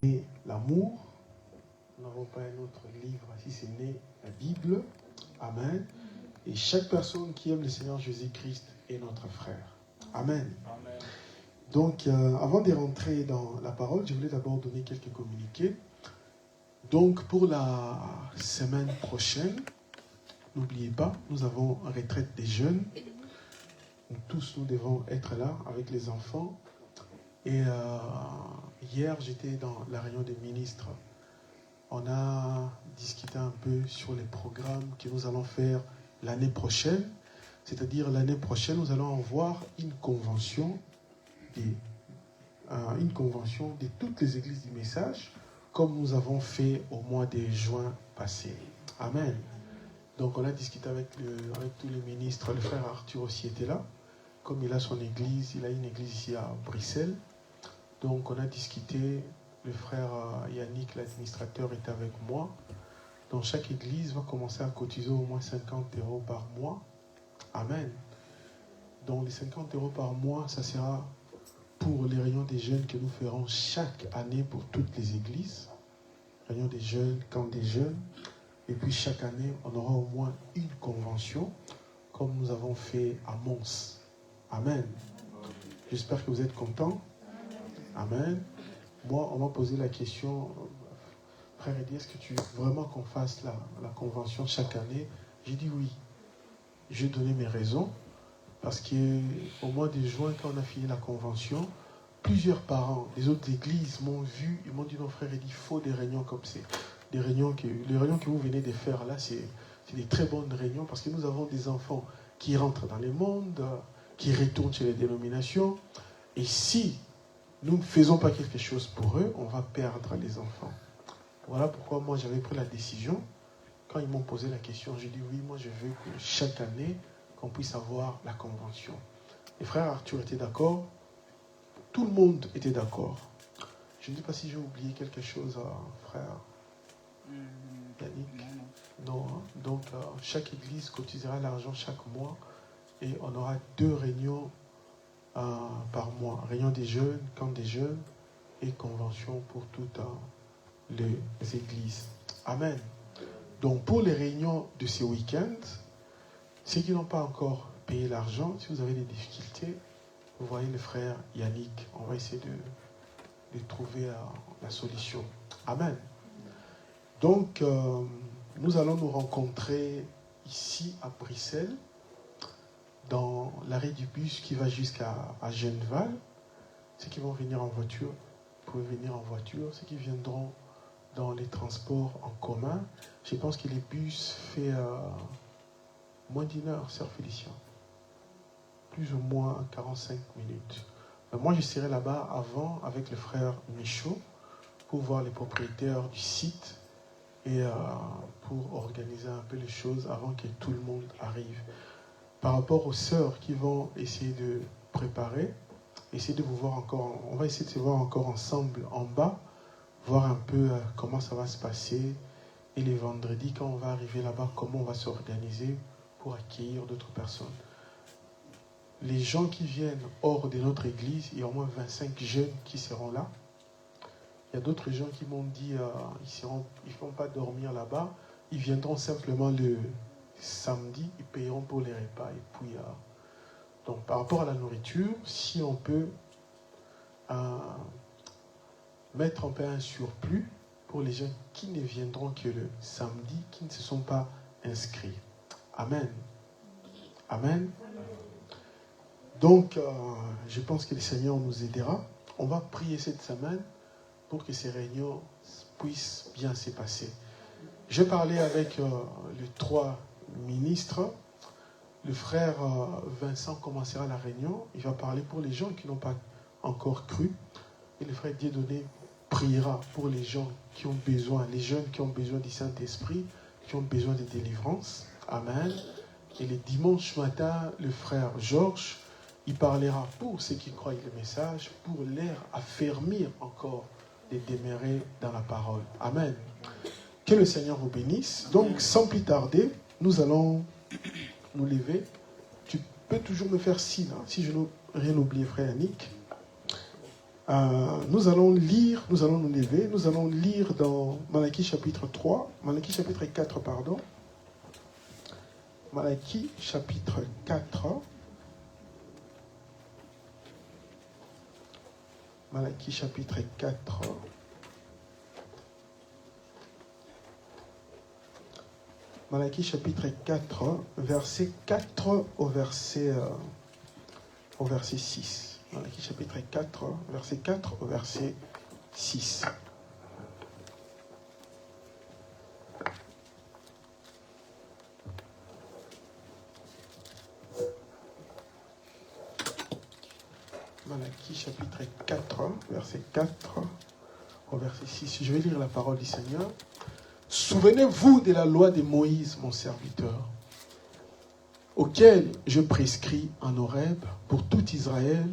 Et l'amour, nous n'avons pas un autre livre si ce n'est la Bible. Amen. Et chaque personne qui aime le Seigneur Jésus-Christ est notre frère. Amen. Amen. Donc, avant de rentrer dans la parole, je voulais d'abord donner quelques communiqués. Donc, pour la semaine prochaine, n'oubliez pas, nous avons une retraite des jeunes. Tous, nous devons être là avec les enfants. Et hier, j'étais dans la réunion des ministres. On a discuté un peu sur les programmes que nous allons faire l'année prochaine. C'est-à-dire, l'année prochaine, nous allons avoir une convention de toutes les églises du message, comme nous avons fait au mois de juin passé. Amen. Donc, on a discuté avec tous les ministres. Le frère Arthur aussi était là. Comme il a son église, il a une église ici à Bruxelles. Donc, on a discuté. Le frère Yannick, l'administrateur, est avec moi. Donc, chaque église va commencer à cotiser au moins 50 € par mois. Amen. Donc, les 50 € par mois, ça sera pour les réunions des jeunes que nous ferons chaque année pour toutes les églises. Réunion des jeunes, camp des jeunes. Et puis, chaque année, on aura au moins une convention, comme nous avons fait à Mons. Amen. J'espère que vous êtes contents. Amen. Moi, on m'a posé la question, frère Eddy, est-ce que tu veux vraiment qu'on fasse la convention chaque année? J'ai dit oui. J'ai donné mes raisons, parce qu'au mois de juin, quand on a fini la convention, plusieurs parents des autres églises m'ont vu, ils m'ont dit, non frère Eddy, il faut des réunions comme ça. Les réunions que vous venez de faire là, c'est des très bonnes réunions, parce que nous avons des enfants qui rentrent dans le monde, qui retournent chez les dénominations, et si nous ne faisons pas quelque chose pour eux, on va perdre les enfants. Voilà pourquoi moi j'avais pris la décision. Quand ils m'ont posé la question, j'ai dit oui, moi je veux que chaque année, qu'on puisse avoir la convention. Et frère Arthur était d'accord. Tout le monde était d'accord. Je ne sais pas si j'ai oublié quelque chose, frère Yannick. Non. Donc chaque église cotisera l'argent chaque mois et on aura 2 réunions par mois. Réunion des jeunes, camp des jeunes et convention pour toutes les églises. Amen. Donc pour les réunions de ce week-end, ceux qui n'ont pas encore payé l'argent, si vous avez des difficultés, vous voyez le frère Yannick. On va essayer de trouver la solution. Amen. Donc nous allons nous rencontrer ici à Bruxelles, dans l'arrêt du bus qui va jusqu'à Genval. Ceux qui vont venir en voiture, vous pouvez venir en voiture. Ceux qui viendront dans les transports en commun, je pense que les bus fait moins d'1 heure, sœur Félicien. Plus ou moins 45 minutes. Moi, je serai là-bas avant avec le frère Michaud pour voir les propriétaires du site et pour organiser un peu les choses avant que tout le monde arrive. Par rapport aux sœurs qui vont essayer de préparer, essayer de vous voir encore, on va essayer de se voir encore ensemble en bas, voir un peu comment ça va se passer. Et les vendredis, quand on va arriver là-bas, comment on va s'organiser pour accueillir d'autres personnes. Les gens qui viennent hors de notre église, il y a au moins 25 jeunes qui seront là. Il y a d'autres gens qui m'ont dit ils ne vont pas dormir là-bas, ils viendront simplement le samedi, ils paieront pour les repas. Et puis, donc par rapport à la nourriture, si on peut mettre en place un surplus pour les gens qui ne viendront que le samedi, qui ne se sont pas inscrits. Amen. Amen. Donc, je pense que le Seigneur nous aidera. On va prier cette semaine pour que ces réunions puissent bien se passer. J'ai parlé avec les 3 ministres. Le frère Vincent commencera la réunion. Il va parler pour les gens qui n'ont pas encore cru. Et le frère Dieudonné priera pour les gens qui ont besoin, les jeunes qui ont besoin du Saint-Esprit, qui ont besoin de délivrance. Amen. Et le dimanche matin, le frère Georges, il parlera pour ceux qui croient le message, pour les affermir encore de demeurer dans la parole. Amen. Que le Seigneur vous bénisse. Donc, sans plus tarder, nous allons nous lever. Tu peux toujours me faire signe, hein, si je n'ai rien oublié, frère Yannick. Nous allons lire, nous allons nous lever, nous allons lire dans Malachie chapitre 3, Malachie chapitre 4, pardon. Malachie chapitre 4. Malachie chapitre 4. Malachie chapitre 4, verset 4 au verset 6. Malachie chapitre 4, verset 4 au verset 6. Malachie chapitre 4, verset 4 au verset 6. Je vais lire la parole du Seigneur. Souvenez-vous de la loi de Moïse, mon serviteur, auquel je prescris en Horeb pour tout Israël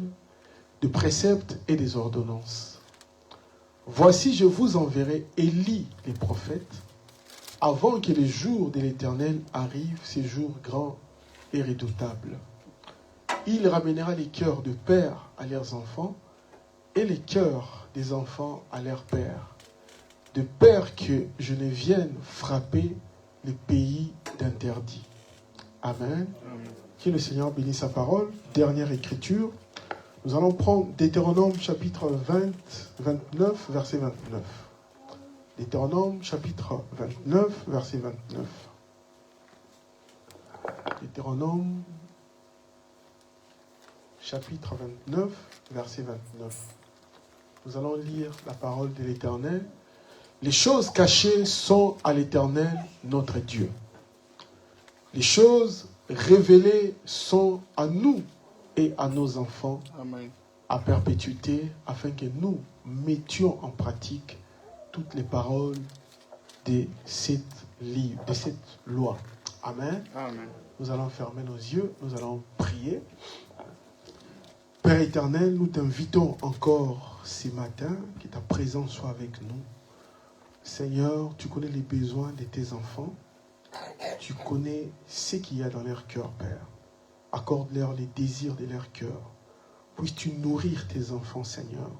de préceptes et des ordonnances. Voici, je vous enverrai Élie les prophètes, avant que les jours de l'Éternel arrivent, ces jours grands et redoutables. Il ramènera les cœurs de pères à leurs enfants et les cœurs des enfants à leurs pères, de peur que je ne vienne frapper les pays d'interdit. Amen. Que le Seigneur bénisse sa parole. Dernière écriture. Nous allons prendre Deutéronome chapitre 29, verset 29. Deutéronome chapitre 29, verset 29. Deutéronome chapitre 29, verset 29. Nous allons lire la parole de l'Éternel. Les choses cachées sont à l'Éternel, notre Dieu. Les choses révélées sont à nous et à nos enfants. Amen. À perpétuité, afin que nous mettions en pratique toutes les paroles de cette livre, de cette loi. Amen. Amen. Nous allons fermer nos yeux, nous allons prier. Père éternel, nous t'invitons encore ce matin, que ta présence soit avec nous. Seigneur, tu connais les besoins de tes enfants. Tu connais ce qu'il y a dans leur cœur, Père. Accorde-leur les désirs de leur cœur. Puisses-tu nourrir tes enfants, Seigneur.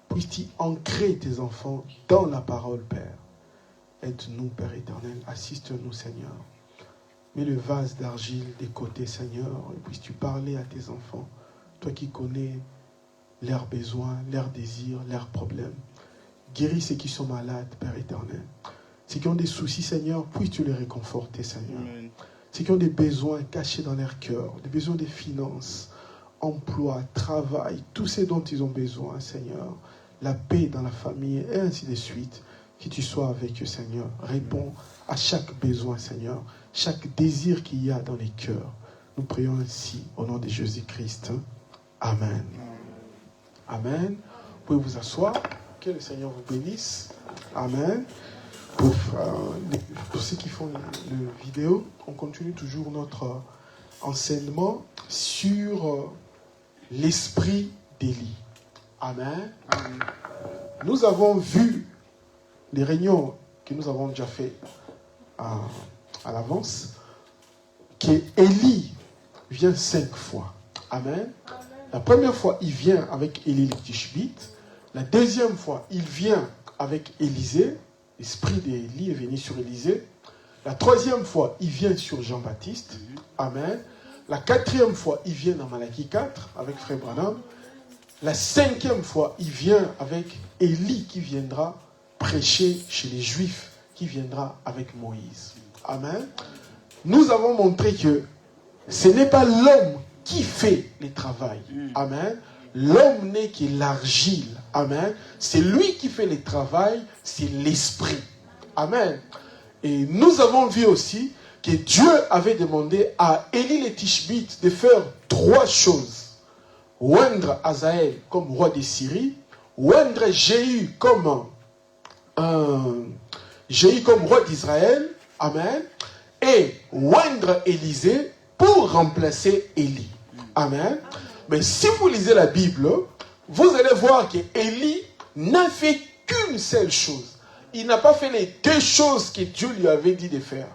Puisses-tu ancrer tes enfants dans la parole, Père. Aide-nous, Père éternel. Assiste-nous, Seigneur. Mets le vase d'argile des côtés, Seigneur. Et puisses-tu parler à tes enfants. Toi qui connais leurs besoins, leurs désirs, leurs problèmes. Guéris ceux qui sont malades, Père éternel. Ceux qui ont des soucis, Seigneur, puisses-tu les réconforter, Seigneur. Amen. Ceux qui ont des besoins cachés dans leur cœur, des besoins de finances, emploi, travail, tout ce dont ils ont besoin, Seigneur. La paix dans la famille, et ainsi de suite. Que tu sois avec eux, Seigneur. Réponds à chaque besoin, Seigneur. Chaque désir qu'il y a dans les cœurs. Nous prions ainsi, au nom de Jésus-Christ. Amen. Amen. Vous pouvez vous asseoir. Que le Seigneur vous bénisse. Amen. Pour ceux qui font la vidéo, on continue toujours notre enseignement sur l'esprit d'Élie. Amen. Amen. Nous avons vu les réunions que nous avons déjà fait à l'avance, que Élie vient 5 fois. Amen. La première fois, il vient avec Élie le Tishbite. La deuxième fois, il vient avec Élisée. L'esprit d'Élie est venu sur Élisée. La troisième fois, il vient sur Jean-Baptiste. Amen. La quatrième fois, il vient dans Malachie 4 avec Frère Branham. La cinquième fois, il vient avec Élie qui viendra prêcher chez les Juifs, qui viendra avec Moïse. Amen. Nous avons montré que ce n'est pas l'homme qui fait le travail. Amen. L'homme n'est que l'argile. Amen. C'est lui qui fait le travail, c'est l'esprit. Amen. Et nous avons vu aussi que Dieu avait demandé à Élie le Tishbite de faire 3 choses. Oindre Azaël comme roi de Syrie, oindre Jéhu comme roi d'Israël, amen, et oindre Élisée pour remplacer Élie. Amen. Mais si vous lisez la Bible, vous allez voir que Élie n'a fait qu'une seule chose. Il n'a pas fait les 2 choses que Dieu lui avait dit de faire.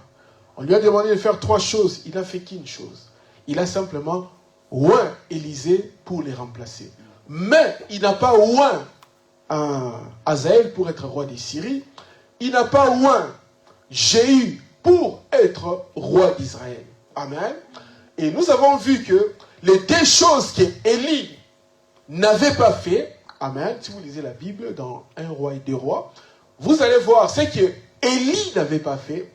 On lui a demandé de faire 3 choses. Il n'a fait qu'une chose. Il a simplement oint Élisée pour les remplacer. mais il n'a pas oint Hazaël pour être roi des Syries. Il n'a pas oint Jéhu pour être roi d'Israël. Amen. Et nous avons vu que les deux choses que Élie n'avait pas fait, amen, si vous lisez la Bible dans 1 roi et 2 rois, vous allez voir ce que Élie n'avait pas fait.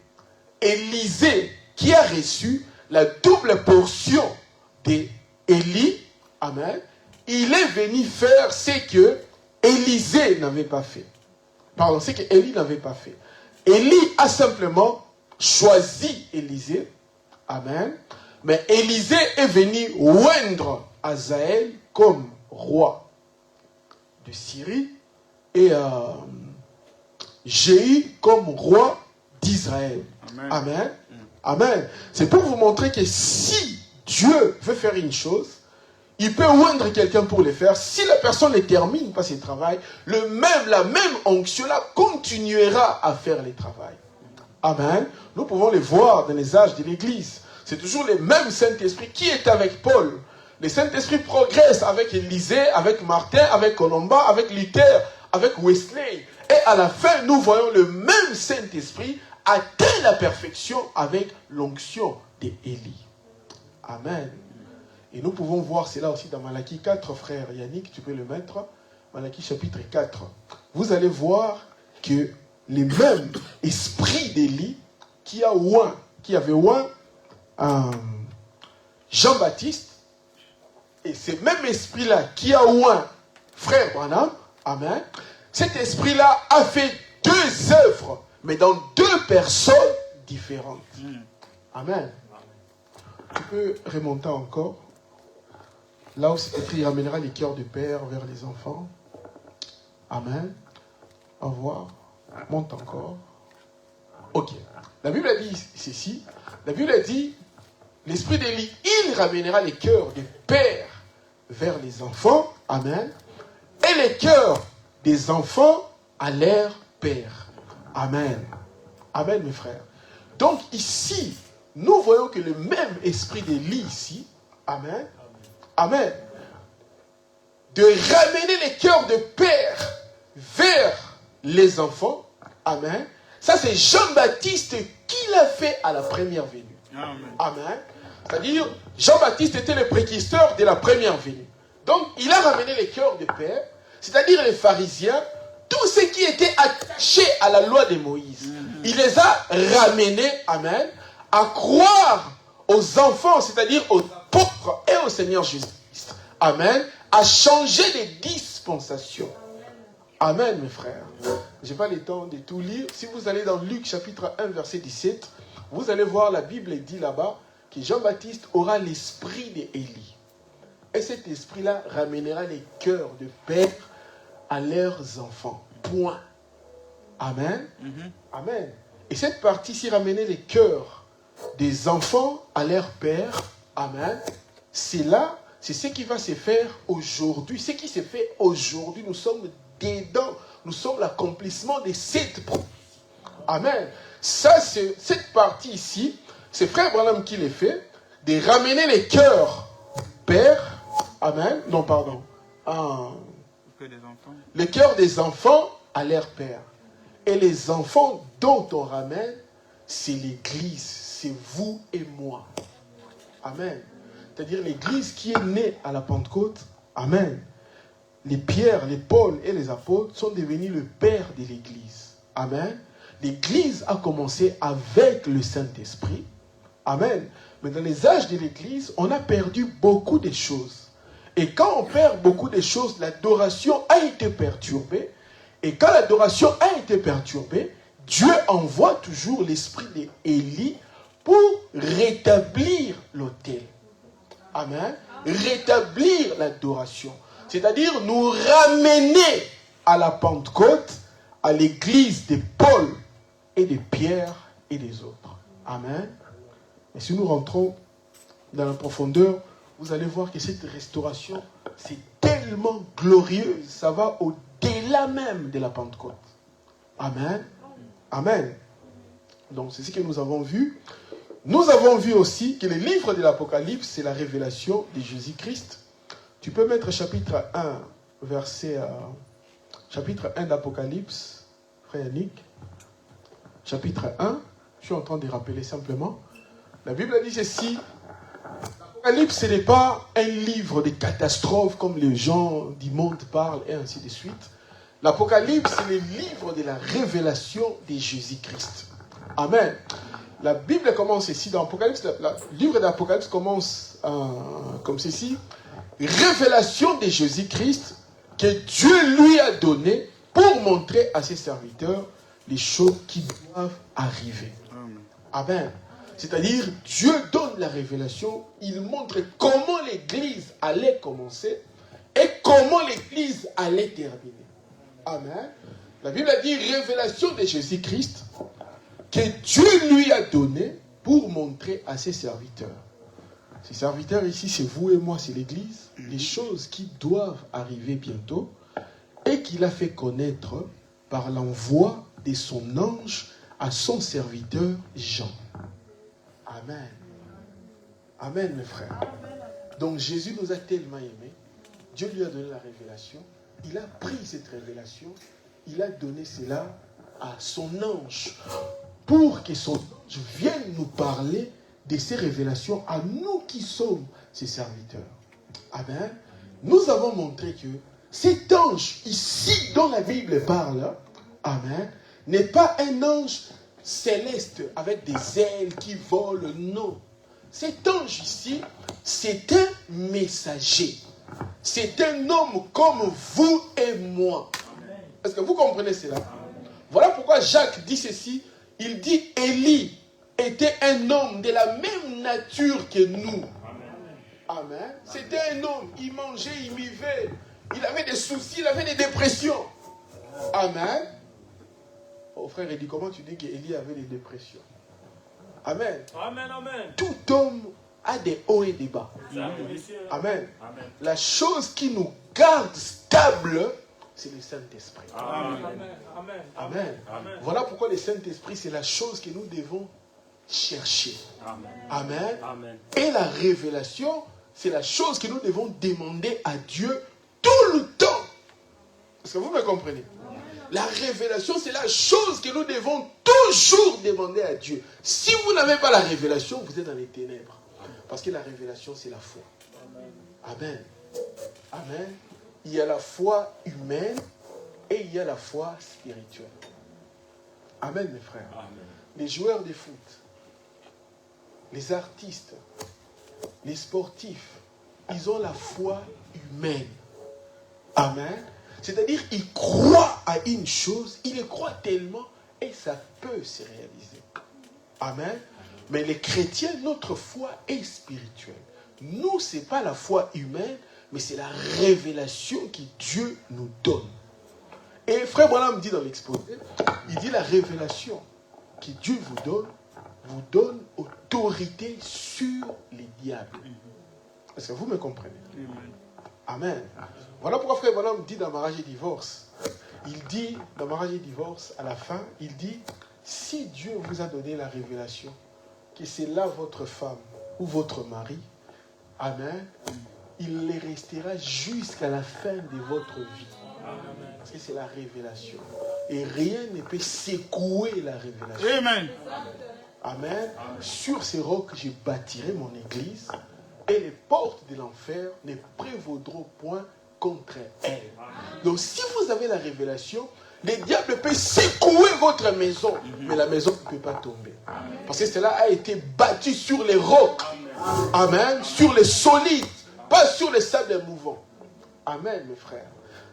Élisée, qui a reçu la double portion d'Élie, amen, il est venu faire ce que Élisée n'avait pas fait. Pardon, ce que Élie n'avait pas fait. Élie a simplement choisi Élisée, amen, mais Élisée est venu oindre Hazaël comme roi de Syrie et Jéhu comme roi d'Israël. Amen. Amen. Amen. C'est pour vous montrer que si Dieu veut faire une chose, il peut oindre quelqu'un pour le faire. Si la personne ne termine pas ses travail, la même onction-là continuera à faire les travail. Amen. Nous pouvons les voir dans les âges de l'Église. C'est toujours le même Saint-Esprit qui est avec Paul. Le Saint-Esprit progresse avec Élisée, avec Martin, avec Colomba, avec Luther, avec Wesley. Et à la fin, nous voyons le même Saint-Esprit atteint la perfection avec l'onction d'Élie. Amen. Et nous pouvons voir cela aussi dans Malachie 4, frère Yannick, tu peux le mettre. Malachie chapitre 4. Vous allez voir que le même esprit d'Élie qui avait oint Jean-Baptiste, et ce même esprit-là qui a oint frère Branham, amen, cet esprit-là a fait deux œuvres, mais dans deux personnes différentes. Amen. Tu peux remonter encore. Là où c'est écrit, il ramènera les cœurs de père vers les enfants. Amen. Au revoir. Monte encore. Ok. La Bible a dit ceci. La Bible a dit, l'esprit d'Élie, il ramènera les cœurs des pères vers les enfants. Amen. Et les cœurs des enfants à leur père. Amen. Amen, mes frères. Donc ici, nous voyons que le même esprit d'Élie ici, amen, amen, de ramener les cœurs de père vers les enfants, amen, ça c'est Jean-Baptiste qui l'a fait à la première venue. Amen. Amen. C'est-à-dire, Jean-Baptiste était le précurseur de la première venue. Donc, il a ramené les cœurs de père, c'est-à-dire les pharisiens, tous ceux qui étaient attachés à la loi de Moïse. Il les a ramenés, amen, à croire aux enfants, c'est-à-dire aux apôtres et au Seigneur Jésus-Christ. Amen. À changer les dispensations. Amen, mes frères. Je n'ai pas le temps de tout lire. Si vous allez dans Luc chapitre 1, verset 17, vous allez voir la Bible dit là-bas que Jean-Baptiste aura l'esprit d'Élie. Et cet esprit-là ramènera les cœurs de père à leurs enfants. Point. Amen. Amen. Et cette partie-ci, ramener les cœurs des enfants à leur père. Amen. C'est là, c'est ce qui va se faire aujourd'hui. Ce qui se fait aujourd'hui, nous sommes dedans. Nous sommes l'accomplissement de cette prophétie. Amen. Ça, c'est cette partie ici, c'est frère Branham qui l'a fait, de ramener les cœurs père. Amen. Non, pardon. Les cœurs des enfants à leur père. Et les enfants dont on ramène, c'est l'Église, c'est vous et moi. Amen. C'est-à-dire l'Église qui est née à la Pentecôte. Amen. Les Pierre, les Paul et les apôtres sont devenus le père de l'Église. Amen. L'Église a commencé avec le Saint-Esprit. Amen. Mais dans les âges de l'Église, on a perdu beaucoup de choses. Et quand on perd beaucoup de choses, l'adoration a été perturbée. Et quand l'adoration a été perturbée, Dieu envoie toujours l'esprit d'Élie pour rétablir l'autel. Amen. Rétablir l'adoration. C'est-à-dire nous ramener à la Pentecôte, à l'église de Paul et de Pierre et des autres. Amen. Et si nous rentrons dans la profondeur, vous allez voir que cette restauration, c'est tellement glorieuse. Ça va au-delà même de la Pentecôte. Amen. Amen. Donc, c'est ce que nous avons vu. Nous avons vu aussi que le livre de l'Apocalypse, c'est la révélation de Jésus-Christ. Tu peux mettre chapitre 1, chapitre 1 d'Apocalypse, frère Yannick. Chapitre 1, je suis en train de rappeler simplement. La Bible dit ceci. L'Apocalypse, ce n'est pas un livre de catastrophes comme les gens du monde parlent et ainsi de suite. L'Apocalypse, c'est le livre de la révélation de Jésus-Christ. Amen. La Bible commence ici dans l'Apocalypse. Le livre d'Apocalypse commence comme ceci. Révélation de Jésus-Christ que Dieu lui a donné pour montrer à ses serviteurs les choses qui doivent arriver. Amen. C'est-à-dire, Dieu donne la révélation, il montre comment l'Église allait commencer et comment l'Église allait terminer. Amen. La Bible a dit révélation de Jésus-Christ que Dieu lui a donné pour montrer à ses serviteurs. Ces serviteurs ici, c'est vous et moi, c'est l'Église, les choses qui doivent arriver bientôt et qu'il a fait connaître par l'envoi de son ange à son serviteur Jean. Amen. Amen, mes frères. Donc Jésus nous a tellement aimés. Dieu lui a donné la révélation. Il a pris cette révélation. Il a donné cela à son ange pour que son ange vienne nous parler de ces révélations à nous qui sommes ses serviteurs. Amen. Nous avons montré que cet ange ici dont la Bible parle, amen, n'est pas un ange céleste avec des ailes qui volent, non. Cet ange ici, c'est un messager. C'est un homme comme vous et moi. Est-ce que vous comprenez cela? Voilà pourquoi Jacques dit ceci. Il dit Élie était un homme de la même nature que nous. Amen. C'était un homme, il mangeait, il vivait, il avait des soucis, il avait des dépressions. Amen. Oh frère, il dit, comment tu dis qu'Élie avait des dépressions? Amen. Amen, amen. Tout homme a des hauts et des bas. Amen. Amen. La chose qui nous garde stable, c'est le Saint-Esprit. Amen. Amen. Amen. Amen. Voilà pourquoi le Saint-Esprit, c'est la chose que nous devons chercher. Amen. Amen. Amen. Et la révélation, c'est la chose que nous devons demander à Dieu tout le temps. Est-ce que vous me comprenez? La révélation, c'est la chose que nous devons toujours demander à Dieu. Si vous n'avez pas la révélation, vous êtes dans les ténèbres. Parce que la révélation, c'est la foi. Amen. Amen. Il y a la foi humaine et il y a la foi spirituelle. Amen, mes frères. Amen. Les joueurs de foot, les artistes, les sportifs, ils ont la foi humaine. Amen. C'est-à-dire, ils croient à une chose, ils le croient tellement et ça peut se réaliser. Amen. Mais les chrétiens, notre foi est spirituelle. Nous, ce n'est pas la foi humaine, mais c'est la révélation que Dieu nous donne. Et frère Branham dit dans l'exposé, il dit la révélation que Dieu vous donne autorité sur les diables. Est-ce que vous me comprenez? Amen. Voilà pourquoi frère Branham dit dans Mariage et Divorce, il dit dans Mariage et Divorce, à la fin, il dit, si Dieu vous a donné la révélation, que c'est là votre femme ou votre mari, amen, il les restera jusqu'à la fin de votre vie. Parce que c'est la révélation. Et rien ne peut secouer la révélation. Amen. Amen. Sur ces rocs, je bâtirai mon église et les portes de l'enfer ne prévaudront point contre elle. Donc si vous avez la révélation, le diable peut secouer votre maison, mais la maison ne peut pas tomber. Parce que cela a été bâti sur les rocs. Amen. Sur les solides, pas sur les sables mouvants. Amen, mes frères.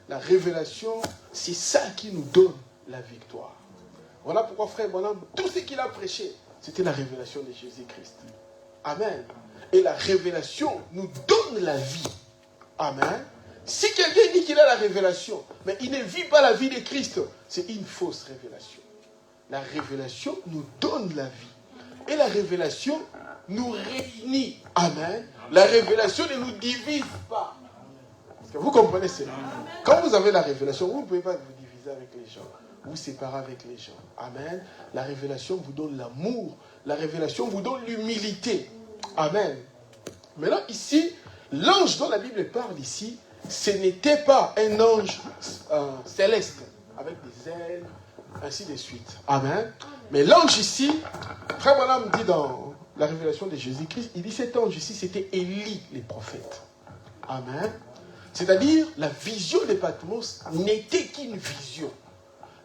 La révélation, c'est ça qui nous donne la victoire. Voilà pourquoi, frère Bonhomme, tout ce qu'il a prêché, c'était la révélation de Jésus-Christ. Amen. Et la révélation nous donne la vie. Amen. Si quelqu'un dit qu'il a la révélation, mais il ne vit pas la vie de Christ, c'est une fausse révélation. La révélation nous donne la vie. Et la révélation nous réunit. Amen. La révélation ne nous divise pas. Est-ce que vous comprenez cela? Quand vous avez la révélation, vous ne pouvez pas vous diviser avec les gens, vous séparer avec les gens. Amen. La révélation vous donne l'amour. La révélation vous donne l'humilité. Amen. Maintenant, ici, l'ange dont la Bible parle ici, ce n'était pas un ange céleste, avec des ailes, ainsi de suite. Amen. Mais l'ange ici, Frère Branham dit dans la révélation de Jésus-Christ, il dit cet ange ici, c'était Élie, les prophètes. Amen. C'est-à-dire, la vision de Patmos n'était qu'une vision.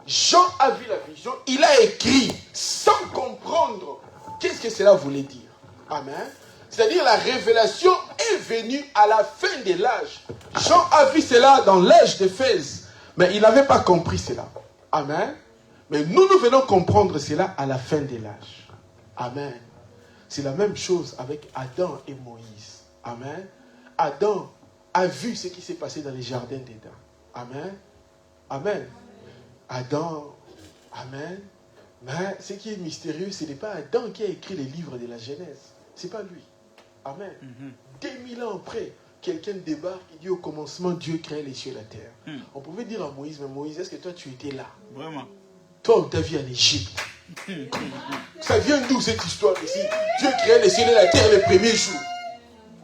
Jean a vu la vision, il a écrit sans comprendre qu'est-ce que cela voulait dire. Amen. C'est-à-dire, la révélation est venue à la fin de l'âge. Jean a vu cela dans l'âge d'Éphèse, mais il n'avait pas compris cela. Amen. Mais nous venons comprendre cela à la fin de l'âge. Amen. C'est la même chose avec Adam et Moïse. Amen. Adam a vu ce qui s'est passé dans les jardins d'Éden. Amen. Amen. Adam, amen. Mais ce qui est mystérieux, ce n'est pas Adam qui a écrit les livres de la Genèse. Ce n'est pas lui. Amen. 2000 ans après, quelqu'un débarque et dit au commencement, Dieu crée les cieux et la terre. On pouvait dire à Moïse, mais Moïse, est-ce que toi tu étais là? Vraiment. Toi, tu as vu en Égypte. Ça vient d'où cette histoire ici? Dieu crée les cieux et la terre le premier jour.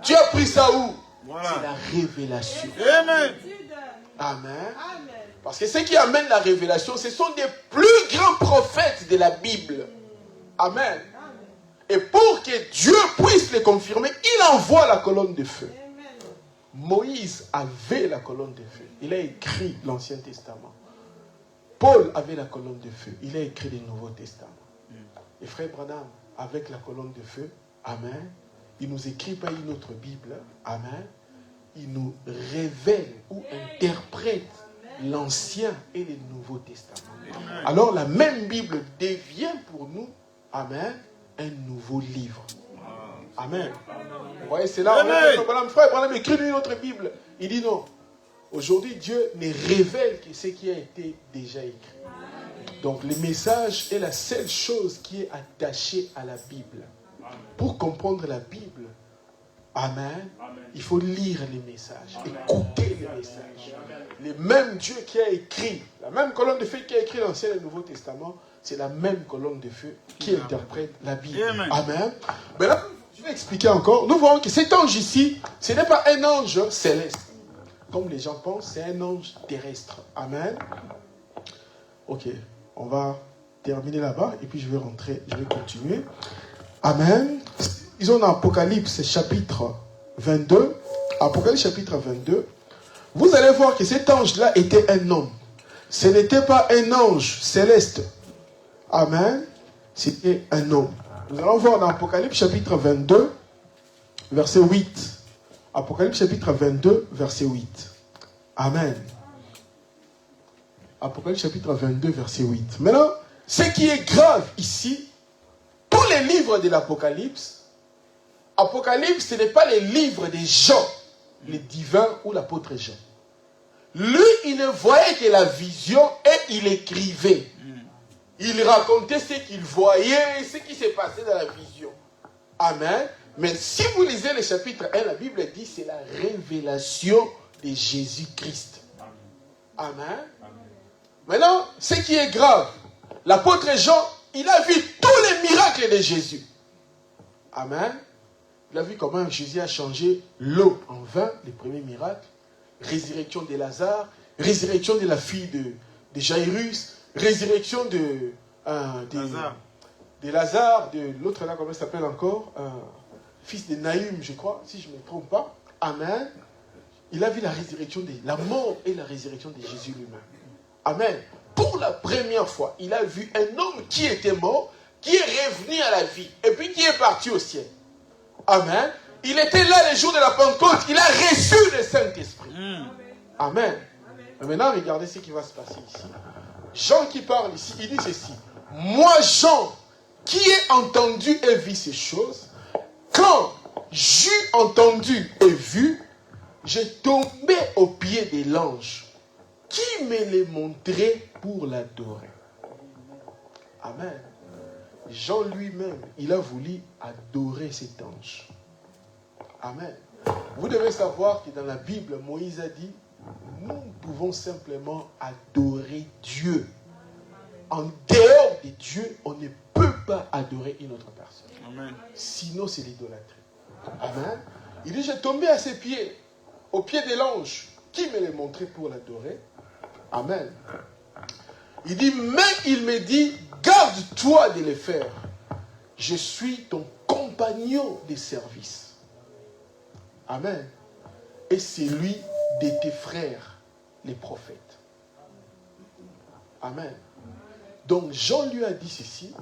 Tu as pris ça où? Voilà. C'est la révélation. Amen. Amen. Parce que ce qui amène la révélation, ce sont des plus grands prophètes de la Bible. Amen. Et pour que Dieu puisse les confirmer, il envoie la colonne de feu. Moïse avait la colonne de feu. Il a écrit l'Ancien Testament. Paul avait la colonne de feu. Il a écrit le Nouveau Testament. Et Frère Branham, avec la colonne de feu, amen, il nous écrit pas une autre Bible, amen, il nous révèle ou interprète l'Ancien et le Nouveau Testament. Alors la même Bible devient pour nous, amen, un nouveau livre. Amen. Vous voyez, c'est là, Frère Branham écrit une autre Bible. Il dit non. Aujourd'hui, Dieu ne révèle que ce qui a été déjà écrit. Donc, le message est la seule chose qui est attachée à la Bible. Pour comprendre la Bible, amen, il faut lire les messages, écouter les messages. Le même Dieu qui a écrit, la même colonne de feu qui a écrit l'Ancien et le Nouveau Testament, c'est la même colonne de feu qui interprète la Bible. Amen. Mais là, je vais expliquer encore. Nous voyons que cet ange ici, ce n'est pas un ange céleste. Comme les gens pensent, c'est un ange terrestre. Amen. Ok, on va terminer là-bas et puis je vais rentrer, je vais continuer. Amen. Ils ont dans Apocalypse chapitre 22. Apocalypse chapitre 22. Vous allez voir que cet ange-là était un homme. Ce n'était pas un ange céleste. Amen. C'était un homme. Nous allons voir dans Apocalypse chapitre 22, verset 8. Apocalypse chapitre 22, verset 8. Amen. Apocalypse chapitre 22, verset 8. Maintenant, ce qui est grave ici, tous les livres de l'Apocalypse, Apocalypse, ce n'est pas les livres des gens, les divins ou l'apôtre Jean. Lui, il ne voyait que la vision et il écrivait. Il racontait ce qu'il voyait, ce qui s'est passé dans la vision. Amen. Mais si vous lisez le chapitre 1, la Bible dit c'est la révélation de Jésus-Christ. Amen. Maintenant, ce qui est grave, l'apôtre Jean, il a vu tous les miracles de Jésus. Amen. Il a vu comment Jésus a changé l'eau en vin, les premiers miracles. Résurrection de Lazare, résurrection de la fille de Jairus, résurrection de Lazare, de l'autre là, comment il s'appelle encore, fils de Naïm, je crois, si je ne me trompe pas. Amen. Il a vu la résurrection, la mort et la résurrection de Jésus lui-même. Amen. Pour la première fois, il a vu un homme qui était mort, qui est revenu à la vie, et puis qui est parti au ciel. Amen. Il était là le jour de la Pentecôte, il a reçu le Saint-Esprit. Amen. Mais maintenant, regardez ce qui va se passer ici. Jean qui parle ici, il dit ceci. Moi, Jean, qui ai entendu et vu ces choses, quand j'eus entendu et vu, j'ai tombé aux pieds de l'ange qui me les montrait pour l'adorer. Amen. Jean lui-même, il a voulu adorer cet ange. Amen. Vous devez savoir que dans la Bible, Moïse a dit, nous pouvons simplement adorer Dieu. En dehors de Dieu, on ne peut pas adorer une autre personne. Amen. Sinon, c'est l'idolâtrie. Amen. Il dit, j'ai tombé à ses pieds, aux pieds de l'ange, qui me les montrait pour l'adorer. Amen. Il dit, mais il me dit, garde-toi de les faire. Je suis ton compagnon de service. Amen. Et c'est lui de tes frères, les prophètes. Amen. Donc Jean lui a dit ceci,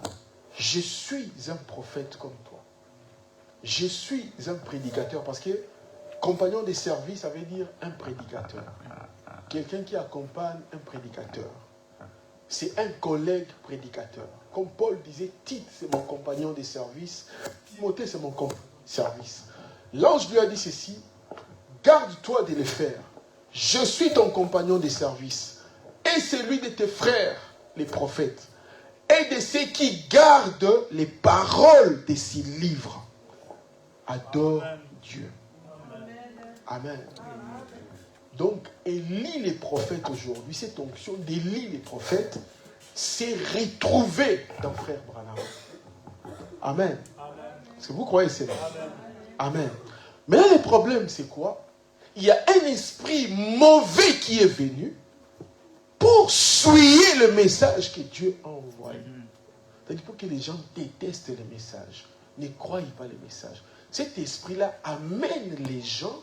je suis un prophète comme toi. Je suis un prédicateur, parce que compagnon de service, ça veut dire un prédicateur. Quelqu'un qui accompagne un prédicateur. C'est un collègue prédicateur. Comme Paul disait, Tite, c'est mon compagnon de service. Timothée, c'est mon compagnon de service. L'ange lui a dit ceci, garde-toi de les faire. Je suis ton compagnon de service. Et celui de tes frères, les prophètes. Et de ceux qui gardent les paroles de ces livres. Adore Amen. Dieu. Amen. Donc, Élie les prophètes aujourd'hui, cette onction d'Élie les prophètes, s'est retrouvée dans Frère Branham. Amen. Est-ce que vous croyez cela? Amen. Mais là, le problème, c'est quoi? Il y a un esprit mauvais qui est venu pour souiller le message que Dieu a envoyé. C'est-à-dire pour que les gens détestent le message, ne croient pas le message. Cet esprit-là amène les gens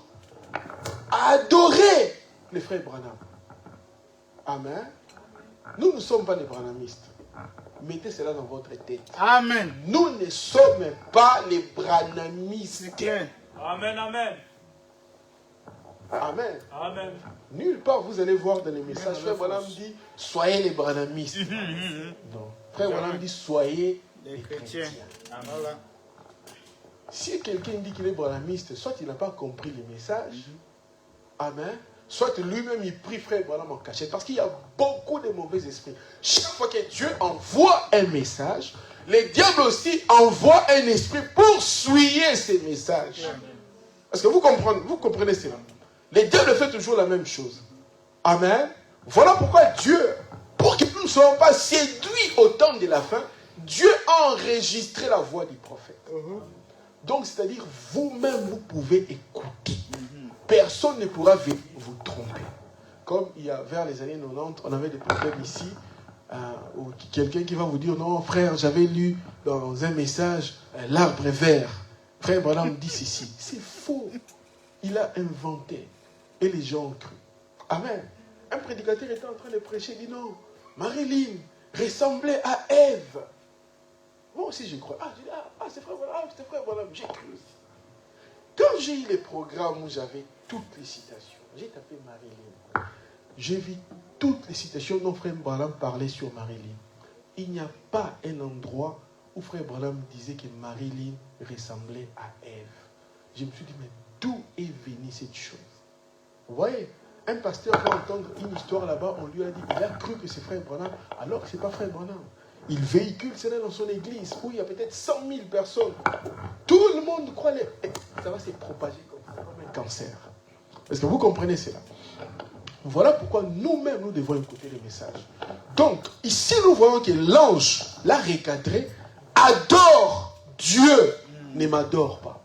à adorer les frères Branham. Amen. Nous ne sommes pas les branhamistes. Mettez cela dans votre tête. Amen. Nous ne sommes pas les branhamistes. Amen, amen. Amen. Amen. Nulle part vous allez voir dans les messages, Frère Branham dit, soyez les branhamistes. Non. Frère Branham dit, soyez les chrétiens. Voilà. Si quelqu'un dit qu'il est branhamiste, soit il n'a pas compris le message, amen, soit lui-même il prie Frère Branham en cachette, parce qu'il y a beaucoup de mauvais esprits. Chaque fois que Dieu envoie un message, le diable aussi envoie un esprit pour souiller ces messages. Est-ce que vous comprenez cela? Le diable fait toujours la même chose. Amen. Voilà pourquoi Dieu, pour que nous ne soyons pas séduits au temps de la fin, Dieu a enregistré la voix du prophète. Donc, c'est-à-dire, vous-même, vous pouvez écouter. Personne ne pourra vous tromper. Comme il y a vers les années 90, on avait des problèmes ici, où quelqu'un qui va vous dire, non, frère, j'avais lu dans un message, l'arbre est vert. Frère Branham dit ceci. C'est faux. Il a inventé. Et les gens ont cru. Amen. Un prédicateur était en train de prêcher, il dit non, Marilyn ressemblait à Ève. Moi aussi, je crois. C'est frère Branham, c'est frère Branham. J'ai cru aussi. Quand j'ai eu les programmes où j'avais toutes les citations, j'ai tapé Marilyn. J'ai vu toutes les citations dont frère Branham parlait sur Marilyn. Il n'y a pas un endroit où frère Branham disait que Marilyn ressemblait à Ève. Je me suis dit, mais d'où est venue cette chose? Vous voyez, un pasteur va entendre une histoire là-bas, on lui a dit, il a cru que c'est frère Branham, alors que ce n'est pas frère Branham. Il véhicule cela dans son église, où il y a peut-être 100 000 personnes. Tout le monde croit, ça va se propager comme un cancer. Est-ce que vous comprenez cela? Voilà pourquoi nous-mêmes, nous devons écouter les messages. Donc, ici, nous voyons que l'ange, l'a recadré, adore Dieu, ne m'adore pas.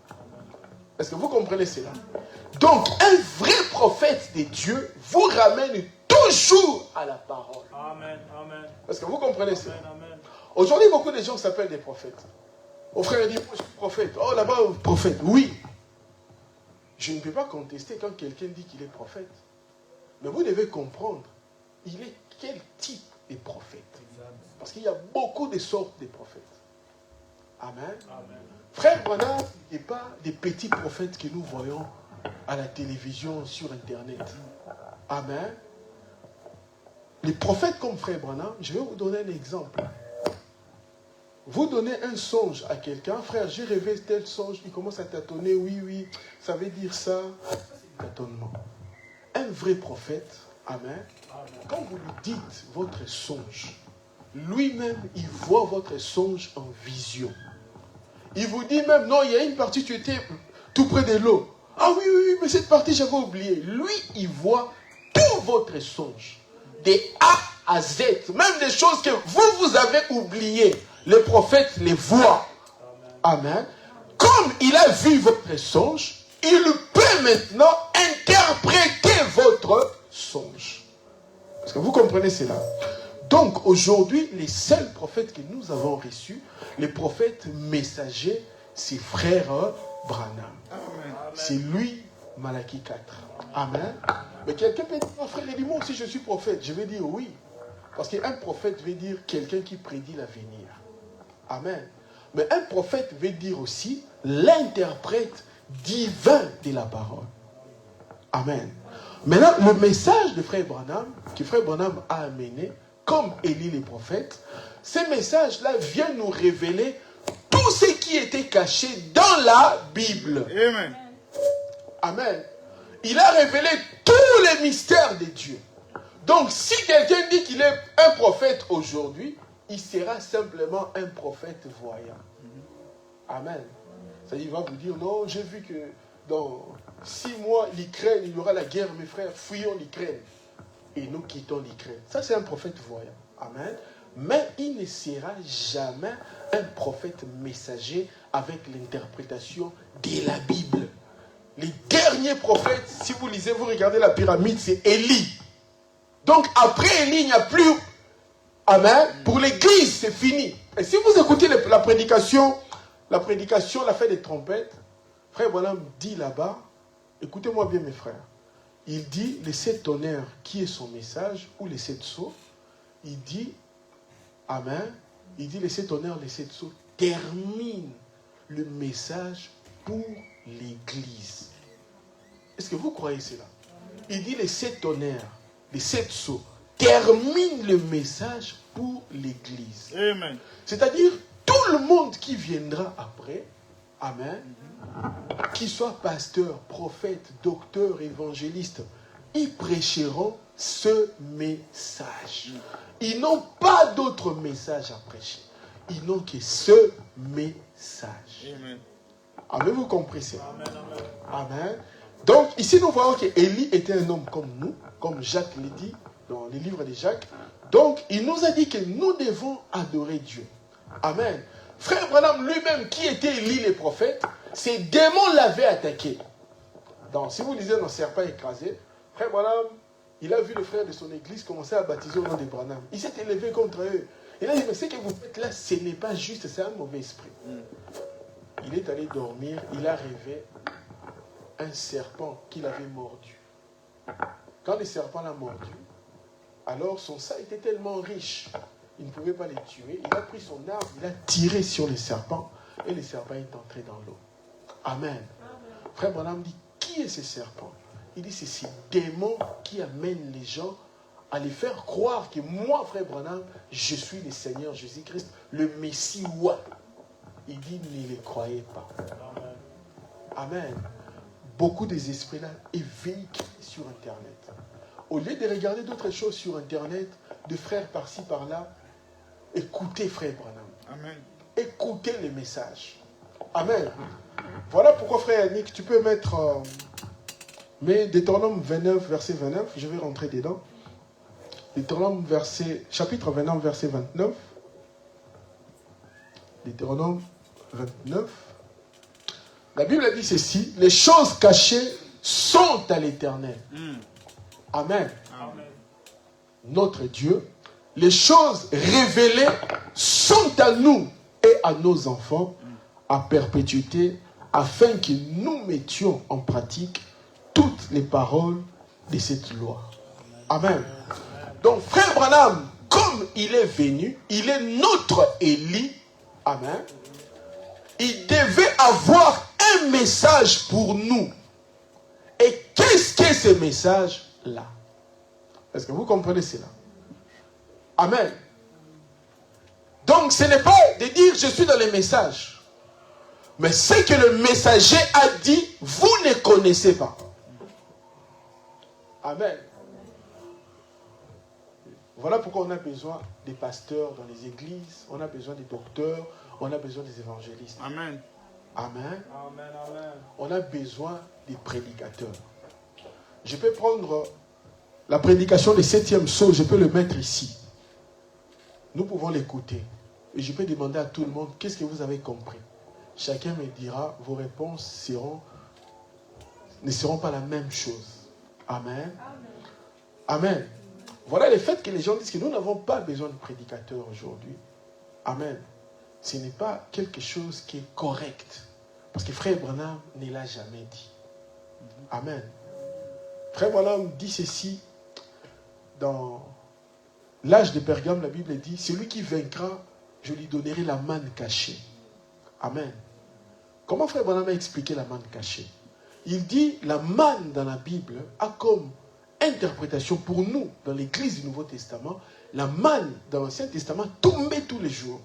Est-ce que vous comprenez cela? Donc, un vrai prophète de Dieu vous ramène toujours à la parole. Amen, amen. Est-ce que vous comprenez cela? Amen. Aujourd'hui, beaucoup de gens s'appellent des prophètes. Mon frère dit, moi je suis prophète. Oh, là-bas, prophète. Oui. Je ne peux pas contester quand quelqu'un dit qu'il est prophète. Mais vous devez comprendre, il est quel type de prophète? Parce qu'il y a beaucoup de sortes de prophètes. Amen. Amen. Frère Branham n'est pas des petits prophètes que nous voyons à la télévision, sur Internet. Amen. Les prophètes comme Frère Branham, je vais vous donner un exemple. Vous donnez un songe à quelqu'un, frère, j'ai rêvé tel songe, il commence à tâtonner, oui, ça veut dire ça. C'est tâtonnement. Un vrai prophète, amen, quand vous lui dites votre songe, lui-même, il voit votre songe en vision. Il vous dit même, non, il y a une partie, tu étais tout près de l'eau. Ah oui, mais cette partie, j'avais oublié. Lui, il voit tout votre songe, des A à Z, même des choses que vous avez oubliées. Les prophètes les voient. Amen. Comme il a vu votre songe, il peut maintenant interpréter votre songe. Est-ce que vous comprenez cela? Donc aujourd'hui, les seuls prophètes que nous avons reçus, les prophètes messagers, c'est frère Branham. C'est lui, Malachie 4. Amen. Mais quelqu'un peut dire, oh, frère, dis-moi si je suis prophète. Je vais dire oui. Parce qu'un prophète veut dire quelqu'un qui prédit l'avenir. Amen. Mais un prophète veut dire aussi l'interprète divin de la parole. Amen. Maintenant, le message de frère Branham, que frère Branham a amené, comme Élie les prophètes, ces messages-là viennent nous révéler tout ce qui était caché dans la Bible. Amen. Amen. Il a révélé tous les mystères de Dieu. Donc, si quelqu'un dit qu'il est un prophète aujourd'hui, il sera simplement un prophète voyant. Amen. C'est-à-dire, il va vous dire, non, j'ai vu que dans 6 mois, l'Ukraine, il y aura la guerre, mes frères, fuyons l'Ukraine. Et nous quittons l'Ukraine. Ça, c'est un prophète voyant. Amen. Mais il ne sera jamais un prophète messager avec l'interprétation de la Bible. Les derniers prophètes, si vous lisez, vous regardez la pyramide, c'est Élie. Donc après Élie, il n'y a plus. Amen. Pour l'église, c'est fini. Et si vous écoutez la prédication, la fête des trompettes, frère Branham dit là-bas, écoutez-moi bien mes frères, il dit les 7 tonnerres, qui est son message, ou les 7 sceaux, il dit, amen, il dit les 7 tonnerres, les 7 sceaux, termine le message pour l'église. Est-ce que vous croyez cela? Il dit les 7 tonnerres, les 7 sceaux, termine le message pour l'église. Amen. C'est-à-dire, tout le monde qui viendra après, amen, qu'ils soient pasteurs, prophètes, docteurs, évangélistes, ils prêcheront ce message. Ils n'ont pas d'autre message à prêcher. Ils n'ont que ce message. Amen. Avez-vous compris ça? Amen. Donc, ici, nous voyons qu'Élie était un homme comme nous, comme Jacques l'a dit dans les livres de Jacques. Donc, il nous a dit que nous devons adorer Dieu. Amen. Frère Branham lui-même, qui était Élie les prophètes, ces démons l'avaient attaqué. Donc, si vous lisez dans Serpent écrasé, frère Branham, il a vu le frère de son église commencer à baptiser au nom de Branham. Il s'est élevé contre eux. Il a dit, mais ce que vous faites là, ce n'est pas juste, c'est un mauvais esprit. Il est allé dormir, il a rêvé un serpent qu'il avait mordu. Quand le serpent l'a mordu, alors son sang était tellement riche, il ne pouvait pas les tuer. Il a pris son arme, il a tiré sur le serpent et le serpent est entré dans l'eau. Amen. Frère Branham dit, qui est ce serpent? Il dit, c'est ces démons qui amènent les gens à les faire croire que moi, frère Branham, je suis le Seigneur Jésus-Christ, le Messie. Il dit, ne les croyez pas. Amen. Beaucoup des esprits-là est véhiculé sur Internet. Au lieu de regarder d'autres choses sur Internet, de frères par-ci, par-là, écoutez frère Branham. Amen. Écoutez les messages. Amen. Voilà pourquoi frère Yannick, tu peux mettre... mais Deutéronome 29, verset 29, je vais rentrer dedans. Deutéronome chapitre 29, verset 29. Deutéronome 29. La Bible a dit ceci, les choses cachées sont à l'Éternel. Amen. Amen. Notre Dieu. Les choses révélées sont à nous et à nos enfants à perpétuité, afin que nous mettions en pratique toutes les paroles de cette loi. Amen. Donc, frère Branham, comme il est venu, il est notre Élie. Amen. Il devait avoir un message pour nous. Et qu'est-ce que ce message-là? Est-ce que vous comprenez cela? Amen. Donc, ce n'est pas de dire je suis dans les messages. Mais ce que le messager a dit, vous ne connaissez pas. Amen. Voilà pourquoi on a besoin des pasteurs dans les églises, on a besoin des docteurs, on a besoin des évangélistes. Amen. Amen. Amen, amen. On a besoin des prédicateurs. Je peux prendre la prédication des 7e sceaux, je peux le mettre ici. Nous pouvons l'écouter. Et je peux demander à tout le monde, qu'est-ce que vous avez compris? Chacun me dira, vos réponses seront ne seront pas la même chose. Amen. Amen. Voilà le fait que les gens disent que nous n'avons pas besoin de prédicateurs aujourd'hui. Amen. Ce n'est pas quelque chose qui est correct. Parce que Frère Branham ne l'a jamais dit. Amen. Frère Branham dit ceci dans l'âge de Pergame, la Bible dit, celui qui vaincra, je lui donnerai la manne cachée. Amen. Comment Frère Branham a expliqué la manne cachée? Il dit, la manne dans la Bible a comme interprétation pour nous, dans l'église du Nouveau Testament, la manne dans l'Ancien Testament tombait tous les jours.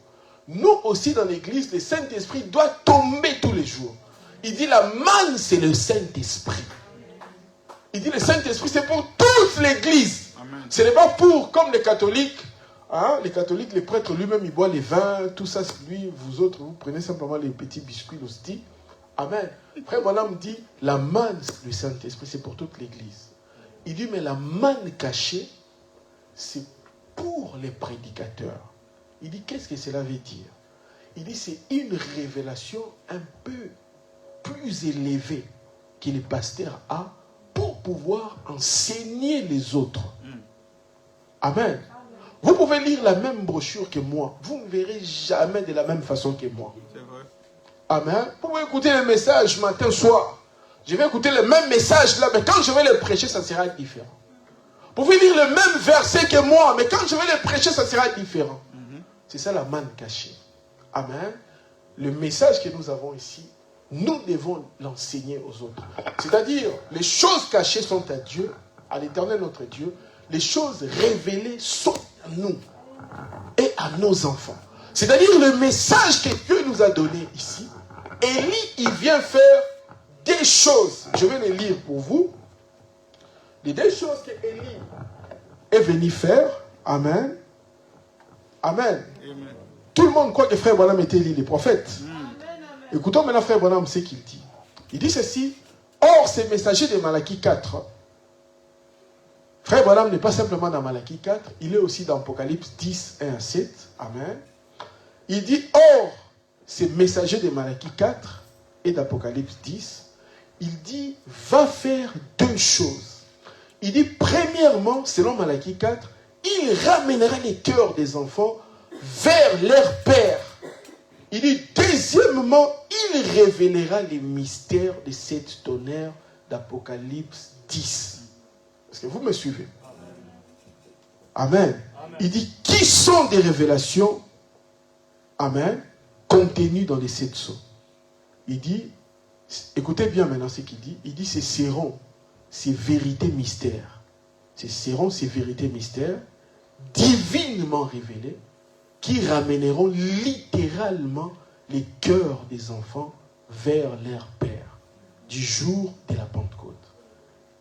Nous aussi dans l'église, le Saint-Esprit doit tomber tous les jours. Il dit, la manne c'est le Saint-Esprit. Il dit, le Saint-Esprit c'est pour toute l'église. Ce n'est pas pour, comme les catholiques, hein, les catholiques, les prêtres lui-même, ils boivent les vins, tout ça, lui, vous autres, vous prenez simplement les petits biscuits, l'hostie. Amen. Frère Branham dit, la manne, le Saint-Esprit, c'est pour toute l'église. Il dit, mais la manne cachée, c'est pour les prédicateurs. Il dit, qu'est-ce que cela veut dire? Il dit, c'est une révélation un peu plus élevée que le pasteur a pour pouvoir enseigner les autres. Amen. Vous pouvez lire la même brochure que moi. Vous ne verrez jamais de la même façon que moi. C'est vrai. Amen. Vous pouvez écouter les messages matin, soir. Je vais écouter le même message là, mais quand je vais le prêcher, ça sera différent. Vous pouvez lire le même verset que moi, mais quand je vais le prêcher, ça sera différent. C'est ça la manne cachée. Amen. Le message que nous avons ici, nous devons l'enseigner aux autres. C'est-à-dire, les choses cachées sont à Dieu, à l'Éternel notre Dieu. Les choses révélées sont à nous et à nos enfants. C'est-à-dire le message que Dieu nous a donné ici. Élie, il vient faire des choses. Je vais les lire pour vous. Les deux choses que Élie est venu faire. Amen. Amen. Amen. Tout le monde croit que Frère Branham était Élie, le prophète. Écoutons maintenant Frère Branham ce qu'il dit. Il dit ceci. Or, ces messagers de Malachie 4. Frère Branham n'est pas simplement dans Malachie 4, il est aussi dans Apocalypse 10, 1 à 7. Amen. Il dit, or, ces messagers de Malachie 4 et d'Apocalypse 10, il dit, va faire deux choses. Il dit, premièrement, selon Malachie 4, il ramènera les cœurs des enfants vers leur père. Il dit, deuxièmement, il révélera les mystères de cette tonnerre d'Apocalypse 10. Est-ce que vous me suivez? Amen. Amen. Il dit, qui sont des révélations, amen, contenues dans les 7 sceaux. Il dit, écoutez bien maintenant ce qu'il dit, il dit, ce seront ces vérités mystères. Ce seront ces vérités mystères divinement révélées qui ramèneront littéralement les cœurs des enfants vers leur Père du jour de la Pentecôte.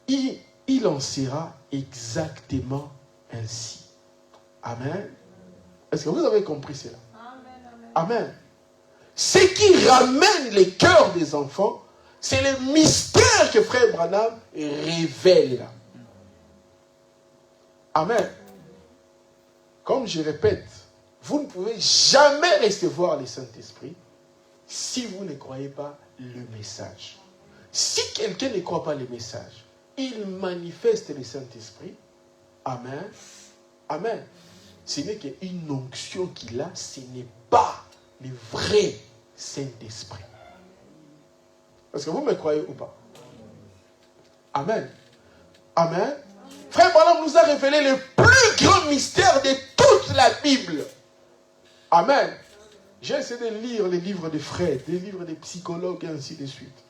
Il en sera exactement ainsi. Amen. Est-ce que vous avez compris cela? Amen. Amen. Ce qui ramène les cœurs des enfants, c'est le mystère que Frère Branham révèle. Amen. Comme je répète, vous ne pouvez jamais recevoir le Saint-Esprit si vous ne croyez pas le message. Si quelqu'un ne croit pas le message, il manifeste le Saint-Esprit. Amen. Amen. Ce n'est qu'une onction qu'il a, ce n'est pas le vrai Saint-Esprit. Est-ce que vous me croyez ou pas? Amen. Amen. Frère Branham nous a révélé le plus grand mystère de toute la Bible. Amen. J'ai essayé de lire les livres de Fred, les livres des psychologues et ainsi de suite.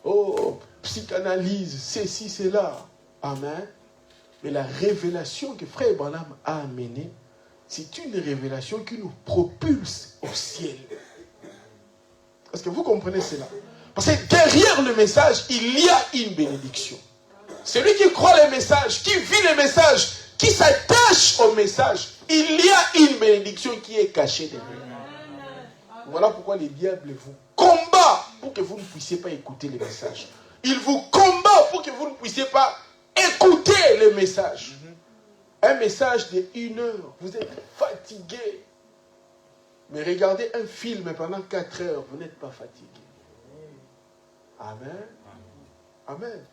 Oh, psychanalyse, ceci, cela. Amen. Mais la révélation que Frère Branham a amenée, c'est une révélation qui nous propulse au ciel. Est-ce que vous comprenez cela? Parce que derrière le message, il y a une bénédiction. Celui qui croit le message, qui vit le message, qui s'attache au message, il y a une bénédiction qui est cachée derrière. Voilà pourquoi le diable vous combat pour que vous ne puissiez pas écouter le message. Il vous combat pour que vous ne puissiez pas écouter le message. Un message de 1 heure, vous êtes fatigué. Mais regardez un film pendant 4 heures, vous n'êtes pas fatigué. Amen. Amen.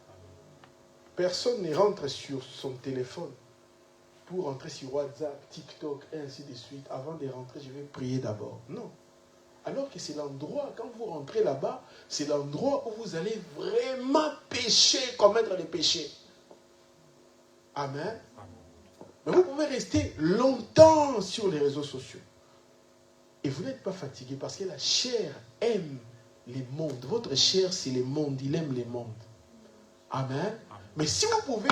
Personne ne rentre sur son téléphone pour rentrer sur WhatsApp, TikTok, et ainsi de suite. Avant de rentrer, je vais prier d'abord. Non. Alors que c'est l'endroit, quand vous rentrez là-bas, c'est l'endroit où vous allez vraiment pécher, commettre les péchés. Amen. Mais vous pouvez rester longtemps sur les réseaux sociaux. Et vous n'êtes pas fatigué parce que la chair aime les mondes. Votre chair, c'est les mondes. Il aime les mondes. Amen. Mais si vous pouvez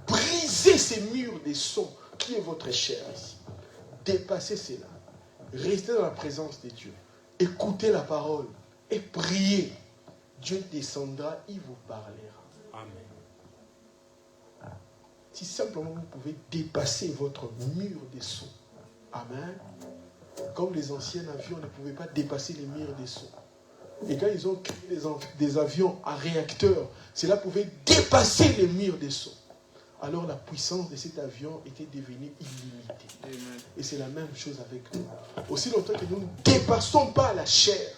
briser ces murs des sons, qui est votre chair ici, dépassez cela. Restez dans la présence de Dieu. Écoutez la parole et priez. Dieu descendra, il vous parlera. Amen. Si simplement vous pouvez dépasser votre mur des sons. Amen. Comme les anciens avions ne pouvaient pas dépasser les murs des sons. Et quand ils ont créé des avions à réacteurs, cela pouvait dépasser les murs des sons. Alors la puissance de cet avion était devenue illimitée. Amen. Et c'est la même chose avec nous. Aussi longtemps que nous ne dépassons pas la chair,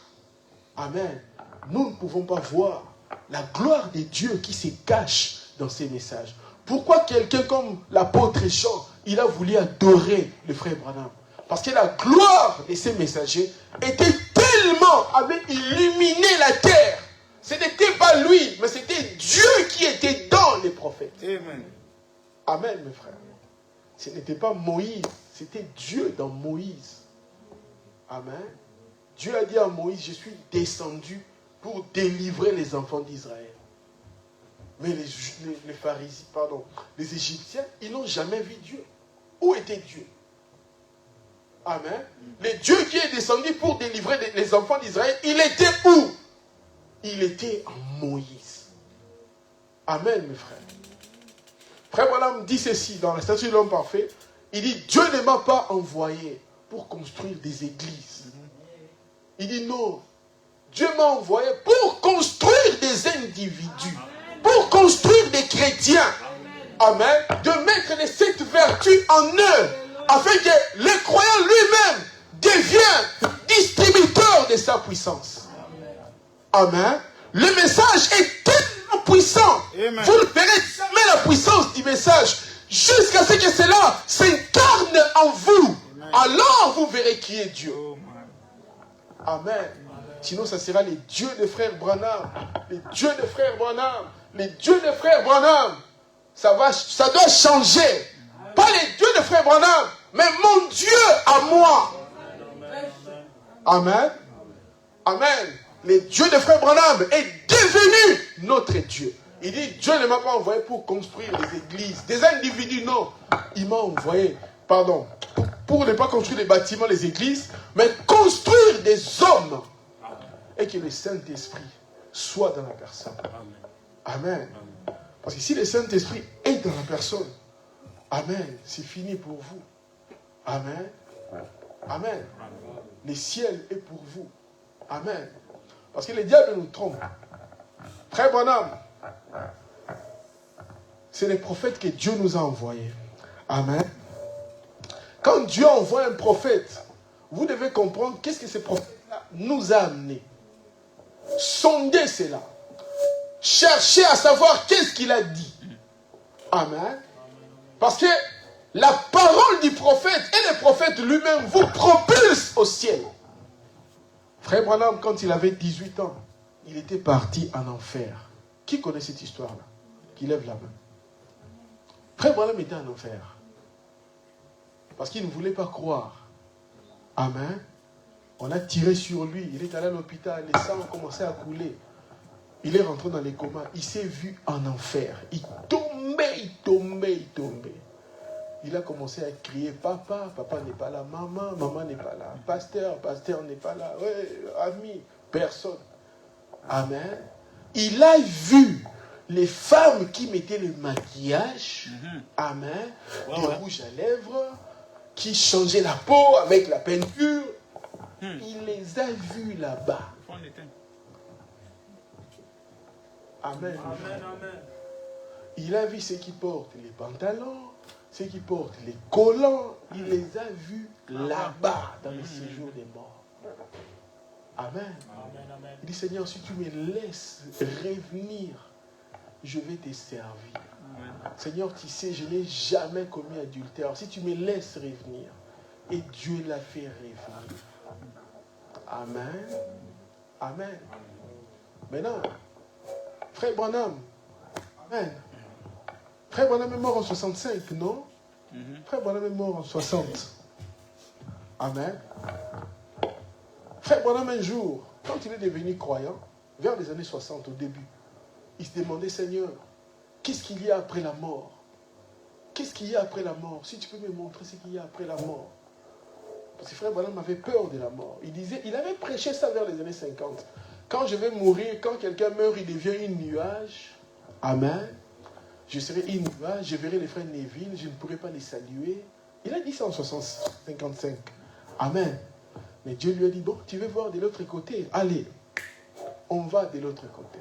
amen, nous ne pouvons pas voir la gloire de Dieu qui se cache dans ces messages. Pourquoi quelqu'un comme l'apôtre Jean, il a voulu adorer le frère Branham? Parce que la gloire de ces messagers était tellement, avait illuminé la terre. Ce n'était pas lui, mais c'était Dieu qui était dans les prophètes. Amen. Amen, mes frères. Ce n'était pas Moïse, c'était Dieu dans Moïse. Amen. Dieu a dit à Moïse, je suis descendu pour délivrer les enfants d'Israël. Mais les pharisiens, les Égyptiens, ils n'ont jamais vu Dieu. Où était Dieu? Amen. Le Dieu qui est descendu pour délivrer les enfants d'Israël, il était où? Il était en Moïse. Amen, mes frères. Frère Branham dit ceci dans la statue de l'homme parfait. Il dit, Dieu ne m'a pas envoyé pour construire des églises. Il dit non. Dieu m'a envoyé pour construire des individus. Pour construire des chrétiens. Amen. De mettre cette vertu en eux. Afin que le croyant lui-même devienne distributeur de sa puissance. Amen. Le message est tellement puissant. Amen. Vous ne verrez jamais la puissance du message jusqu'à ce que cela s'incarne en vous. Amen. Alors vous verrez qui est Dieu. Amen. Sinon, ça sera les dieux des frères Branham. Les dieux des frères Branham. Les dieux des frères Branham. Ça doit changer. Pas les dieux des frères Branham, mais mon Dieu à moi. Amen. Amen. Le Dieu des frères Branham est devenu notre Dieu. Il dit, Dieu ne m'a pas envoyé pour construire des églises, des individus, non. Il m'a envoyé, pour ne pas construire des bâtiments, les églises, mais construire des hommes. Et que le Saint-Esprit soit dans la personne. Amen. Parce que si le Saint-Esprit est dans la personne, amen, c'est fini pour vous. Amen. Amen. Le ciel est pour vous. Amen. Parce que le diable nous trompe. Frère Branham, c'est les prophètes que Dieu nous a envoyés. Amen. Quand Dieu envoie un prophète, vous devez comprendre qu'est-ce que ce prophète-là nous a amené. Sondez cela. Cherchez à savoir qu'est-ce qu'il a dit. Amen. Parce que la parole du prophète et le prophète lui-même vous propulsent au ciel. Frère Branham, quand il avait 18 ans, il était parti en enfer. Qui connaît cette histoire-là? Qui lève la main. Frère Branham était en enfer. Parce qu'il ne voulait pas croire. Amen. On a tiré sur lui. Il est allé à l'hôpital. Les sangs ont commencé à couler. Il est rentré dans les comas. Il s'est vu en enfer. Il tombait. Il a commencé à crier, papa n'est pas là, maman n'est pas là, pasteur n'est pas là, ouais, ami, personne. Amen. Il a vu les femmes qui mettaient le maquillage, amen, des rouges à lèvres, qui changeaient la peau avec la peinture. Il les a vus là-bas. Amen. Il a vu ceux qui portent les pantalons, ceux qui portent les collants, il les a vus là-bas, dans le séjour des morts. Amen. Il dit, Seigneur, si tu me laisses revenir je vais te servir. Amen. Seigneur, tu sais, je n'ai jamais commis adultère. Si tu me laisses revenir, et Dieu l'a fait revenir. Amen. Amen. Maintenant, frère Branham, amen. Frère Branham est mort en 65, non? Frère Branham est mort en 60. Amen. Frère Branham, un jour, quand il est devenu croyant, vers les années 60, au début, il se demandait, Seigneur, qu'est-ce qu'il y a après la mort? Qu'est-ce qu'il y a après la mort? Si tu peux me montrer ce qu'il y a après la mort. Parce que frère Branham avait peur de la mort. Il avait prêché ça vers les années 50. Quand je vais mourir, quand quelqu'un meurt, il devient une nuage. Amen. Je serai une nuage, je verrai les frères Neville, je ne pourrai pas les saluer. Il a dit ça en 55. Amen. Mais Dieu lui a dit, bon, tu veux voir de l'autre côté? Allez, on va de l'autre côté.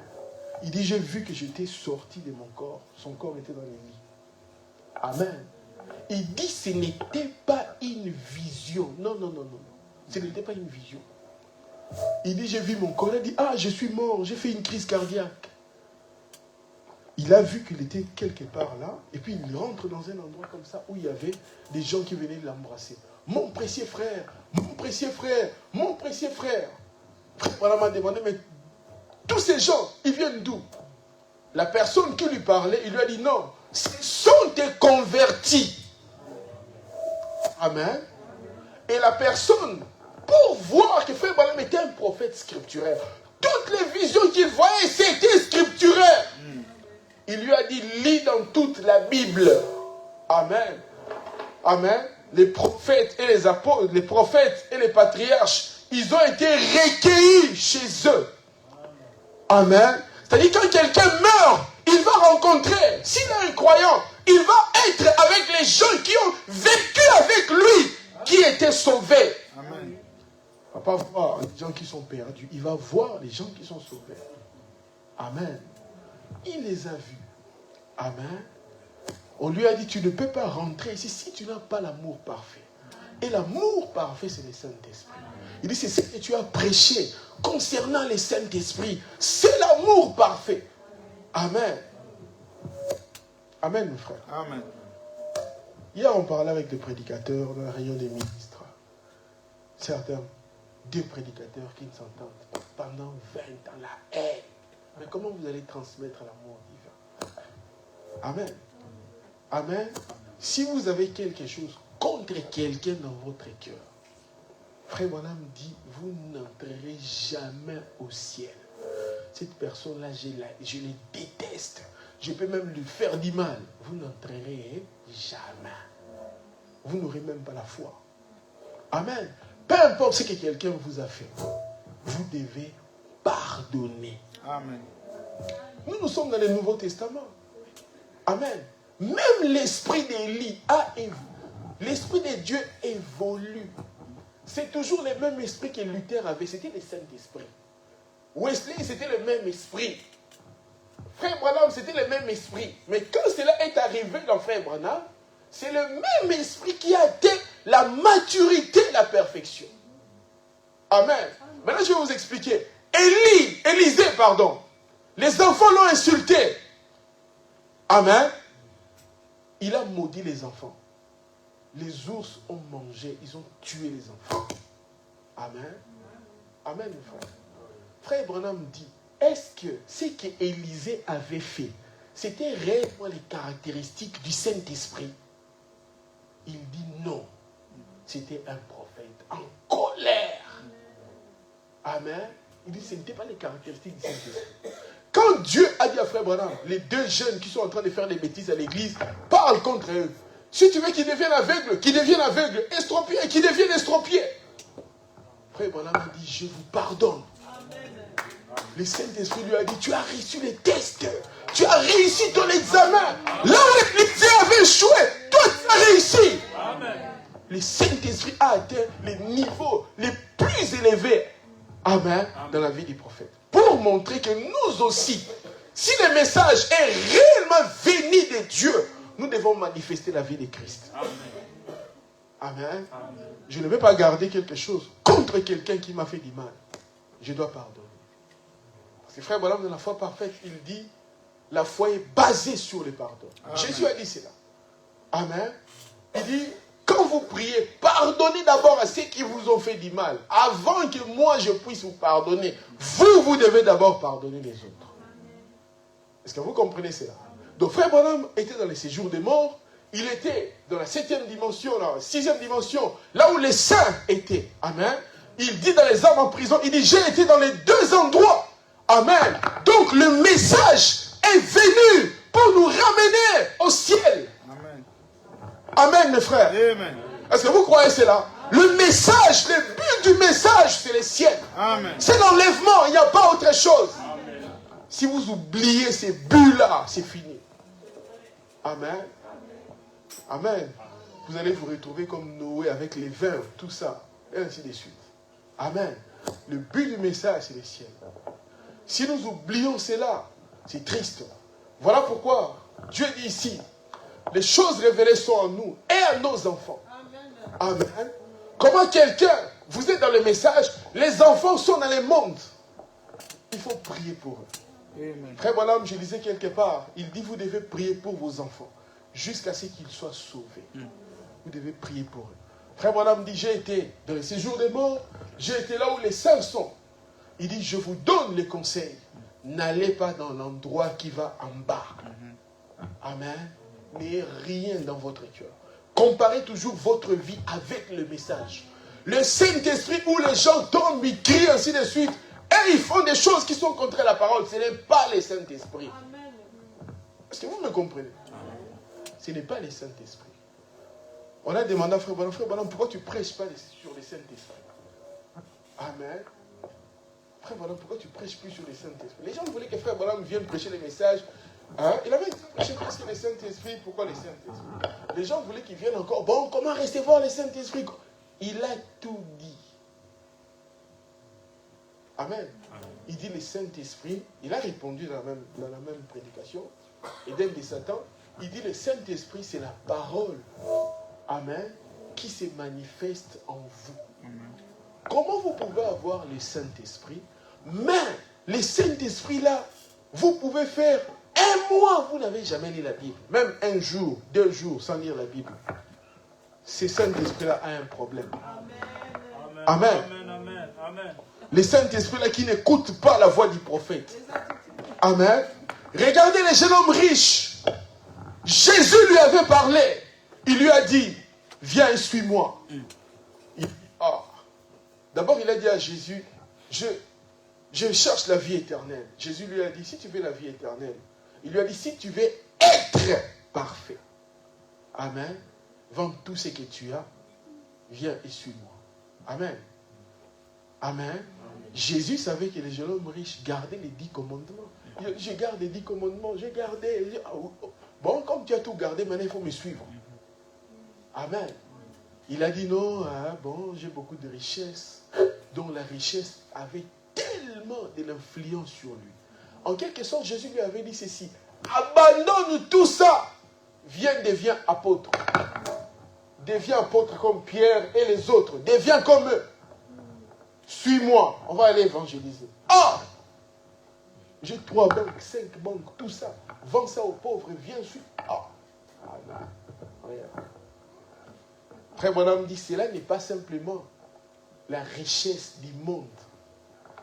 Il dit, j'ai vu que j'étais sorti de mon corps. Son corps était dans les lits. Amen. Il dit, ce n'était pas une vision. Non. Ce n'était pas une vision. Il dit, j'ai vu mon corps. Il a dit, ah, je suis mort, j'ai fait une crise cardiaque. Il a vu qu'il était quelque part là, et puis il rentre dans un endroit comme ça où il y avait des gens qui venaient l'embrasser. Mon précieux frère, mon précieux frère, mon précieux frère. Voilà, m'a demandé, mais tous ces gens, ils viennent d'où? La personne qui lui parlait, il lui a dit non, ce sont des convertis. Amen. Et la personne, pour voir que Frère Branham était un prophète scripturaire, toutes les visions qu'il voyait, c'était scripturaire. Il lui a dit, lis dans toute la Bible. Amen. Amen. Les prophètes et les apôtres, les prophètes et les patriarches, ils ont été recueillis chez eux. Amen. C'est-à-dire quand quelqu'un meurt, il va rencontrer, s'il est un croyant, il va être avec les gens qui ont vécu avec lui, qui étaient sauvés. Amen. Il ne va pas voir les gens qui sont perdus, il va voir les gens qui sont sauvés. Amen. Il les a vus. Amen. On lui a dit, tu ne peux pas rentrer ici si tu n'as pas l'amour parfait. Et l'amour parfait, c'est le Saint-Esprit. Il dit, c'est ce que tu as prêché concernant le Saint-Esprit. C'est l'amour parfait. Amen. Amen, mon frère. Amen. Hier, on parlait avec des prédicateurs dans la réunion des ministres. Certains, deux prédicateurs qui ne s'entendent pas pendant 20 ans, la haine. Mais comment vous allez transmettre l'amour divin? Amen. Amen. Si vous avez quelque chose contre quelqu'un dans votre cœur, Frère Branham dit, vous n'entrerez jamais au ciel. Cette personne-là, je les déteste. Je peux même lui faire du mal. Vous n'entrerez jamais. Vous n'aurez même pas la foi. Amen. Peu importe ce que quelqu'un vous a fait, vous devez pardonner. Amen. Nous sommes dans le Nouveau Testament. Amen. Même l'esprit d'Élie a évolué. L'esprit de Dieu évolue. C'est toujours le même esprit que Luther avait. C'était le Saint-Esprit. Wesley, c'était le même esprit. Frère Branham, c'était le même esprit. Mais quand cela est arrivé dans Frère Branham, c'est le même esprit qui a atteint la maturité, la perfection. Amen. Maintenant, je vais vous expliquer. Élisée, les enfants l'ont insulté. Amen. Il a maudit les enfants. Les ours ont mangé, ils ont tué les enfants. Amen. Amen, frère. Frère Branham dit, est-ce que ce qu'Élisée avait fait, c'était réellement les caractéristiques du Saint-Esprit? Il dit non. C'était un prophète en colère. Amen. Il dit, ce n'était pas les caractéristiques du Saint-Esprit. Quand Dieu a dit à Frère Branham, les deux jeunes qui sont en train de faire des bêtises à l'église, parle contre eux. Si tu veux qu'ils deviennent aveugles, estropiés, qu'ils deviennent estropiés. Frère Branham a dit, je vous pardonne. Le Saint-Esprit lui a dit, tu as reçu les tests. Tu as réussi ton examen. Là où l'Église avait échoué, toi tu as réussi. Amen. Le Saint-Esprit a atteint les niveaux les plus élevés. Amen. Dans la vie du prophète. Pour montrer que nous aussi, si le message est réellement venu de Dieu, nous devons manifester la vie de Christ. Amen. Amen. Amen. Je ne vais pas garder quelque chose contre quelqu'un qui m'a fait du mal. Je dois pardonner. Parce que Frère Branham, dans la foi parfaite, il dit, la foi est basée sur le pardon. Amen. Jésus a dit cela. Amen. Il dit, quand vous priez, pardonnez d'abord à ceux qui vous ont fait du mal. Avant que moi je puisse vous pardonner, vous devez d'abord pardonner les autres. Est-ce que vous comprenez cela? Donc frère Branham était dans les séjours des morts. Il était dans la 7e dimension, la 6e dimension, là où les saints étaient. Amen. Il dit dans les âmes en prison, il dit, j'ai été dans les deux endroits. Amen. Donc le message est venu pour nous ramener au ciel. Amen. Amen, mes frères. Amen. Est-ce que vous croyez cela? Le message, le but du message, c'est le ciel. Amen. C'est l'enlèvement, il n'y a pas autre chose. Amen. Si vous oubliez ces buts-là, c'est fini. Amen. Amen. Vous allez vous retrouver comme Noé avec les vins, tout ça, et ainsi de suite. Amen. Le but du message, c'est le ciel. Si nous oublions cela, c'est triste. Voilà pourquoi Dieu dit ici, les choses révélées sont en nous et à nos enfants. Amen. Comment quelqu'un, vous êtes dans le message, les enfants sont dans le monde. Il faut prier pour eux. Amen. Frère Branham, je lisais quelque part, il dit vous devez prier pour vos enfants jusqu'à ce qu'ils soient sauvés. Vous devez prier pour eux. Frère Branham dit, j'ai été dans le séjour des morts, j'ai été là où les saints sont. Il dit, je vous donne les conseils. N'allez pas dans l'endroit qui va en bas. Amen. N'ayez rien dans votre cœur. Comparez toujours votre vie avec le message. Le Saint-Esprit où les gens tombent, ils crient, ainsi de suite. Et ils font des choses qui sont contre la parole. Ce n'est pas le Saint-Esprit. Est-ce que vous me comprenez? Ce n'est pas le Saint-Esprit. On a demandé à Frère Branham, pourquoi tu ne prêches pas sur le Saint-Esprit? Amen. Frère Branham, pourquoi tu ne prêches plus sur le Saint-Esprit? Les gens voulaient que Frère Branham vienne prêcher les messages. Hein? Il avait dit, je sais ce que le Saint-Esprit, pourquoi le Saint-Esprit? Les gens voulaient qu'il vienne encore. Bon, comment recevoir le Saint-Esprit? Il a tout dit. Amen. Il dit le Saint-Esprit, il a répondu dans la même prédication, Éden de Satan, il dit le Saint-Esprit c'est la parole, amen, qui se manifeste en vous. Amen. Comment vous pouvez avoir le Saint-Esprit, mais le Saint-Esprit là, vous pouvez faire un mois, vous n'avez jamais lu la Bible, même un jour, 2 jours sans lire la Bible. Ce Saint-Esprit là a un problème. Amen. Amen. Amen. Amen. Amen. Le Saint-Esprit là qui n'écoute pas la voix du prophète. Amen. Regardez les jeunes hommes riches. Jésus lui avait parlé. Il lui a dit, viens et suis-moi. D'abord il a dit à Jésus, je cherche la vie éternelle. Jésus lui a dit, si tu veux la vie éternelle. Il lui a dit, si tu veux être parfait. Amen. Vends tout ce que tu as. Viens et suis-moi. Amen. Amen. Jésus savait que les jeunes hommes riches gardaient les 10 commandements. Je garde les 10 commandements, j'ai gardé. Bon, comme tu as tout gardé, maintenant il faut me suivre. Amen. Il a dit non, bon, j'ai beaucoup de richesses. Donc la richesse avait tellement de l'influence sur lui. En quelque sorte, Jésus lui avait dit ceci. Abandonne tout ça. Deviens apôtre. Deviens apôtre comme Pierre et les autres. Deviens comme eux. Suis-moi, on va aller évangéliser. J'ai 3 banques, 5 banques, tout ça. Vends ça aux pauvres, viens, suis. Frère Branham dit, cela n'est pas simplement la richesse du monde.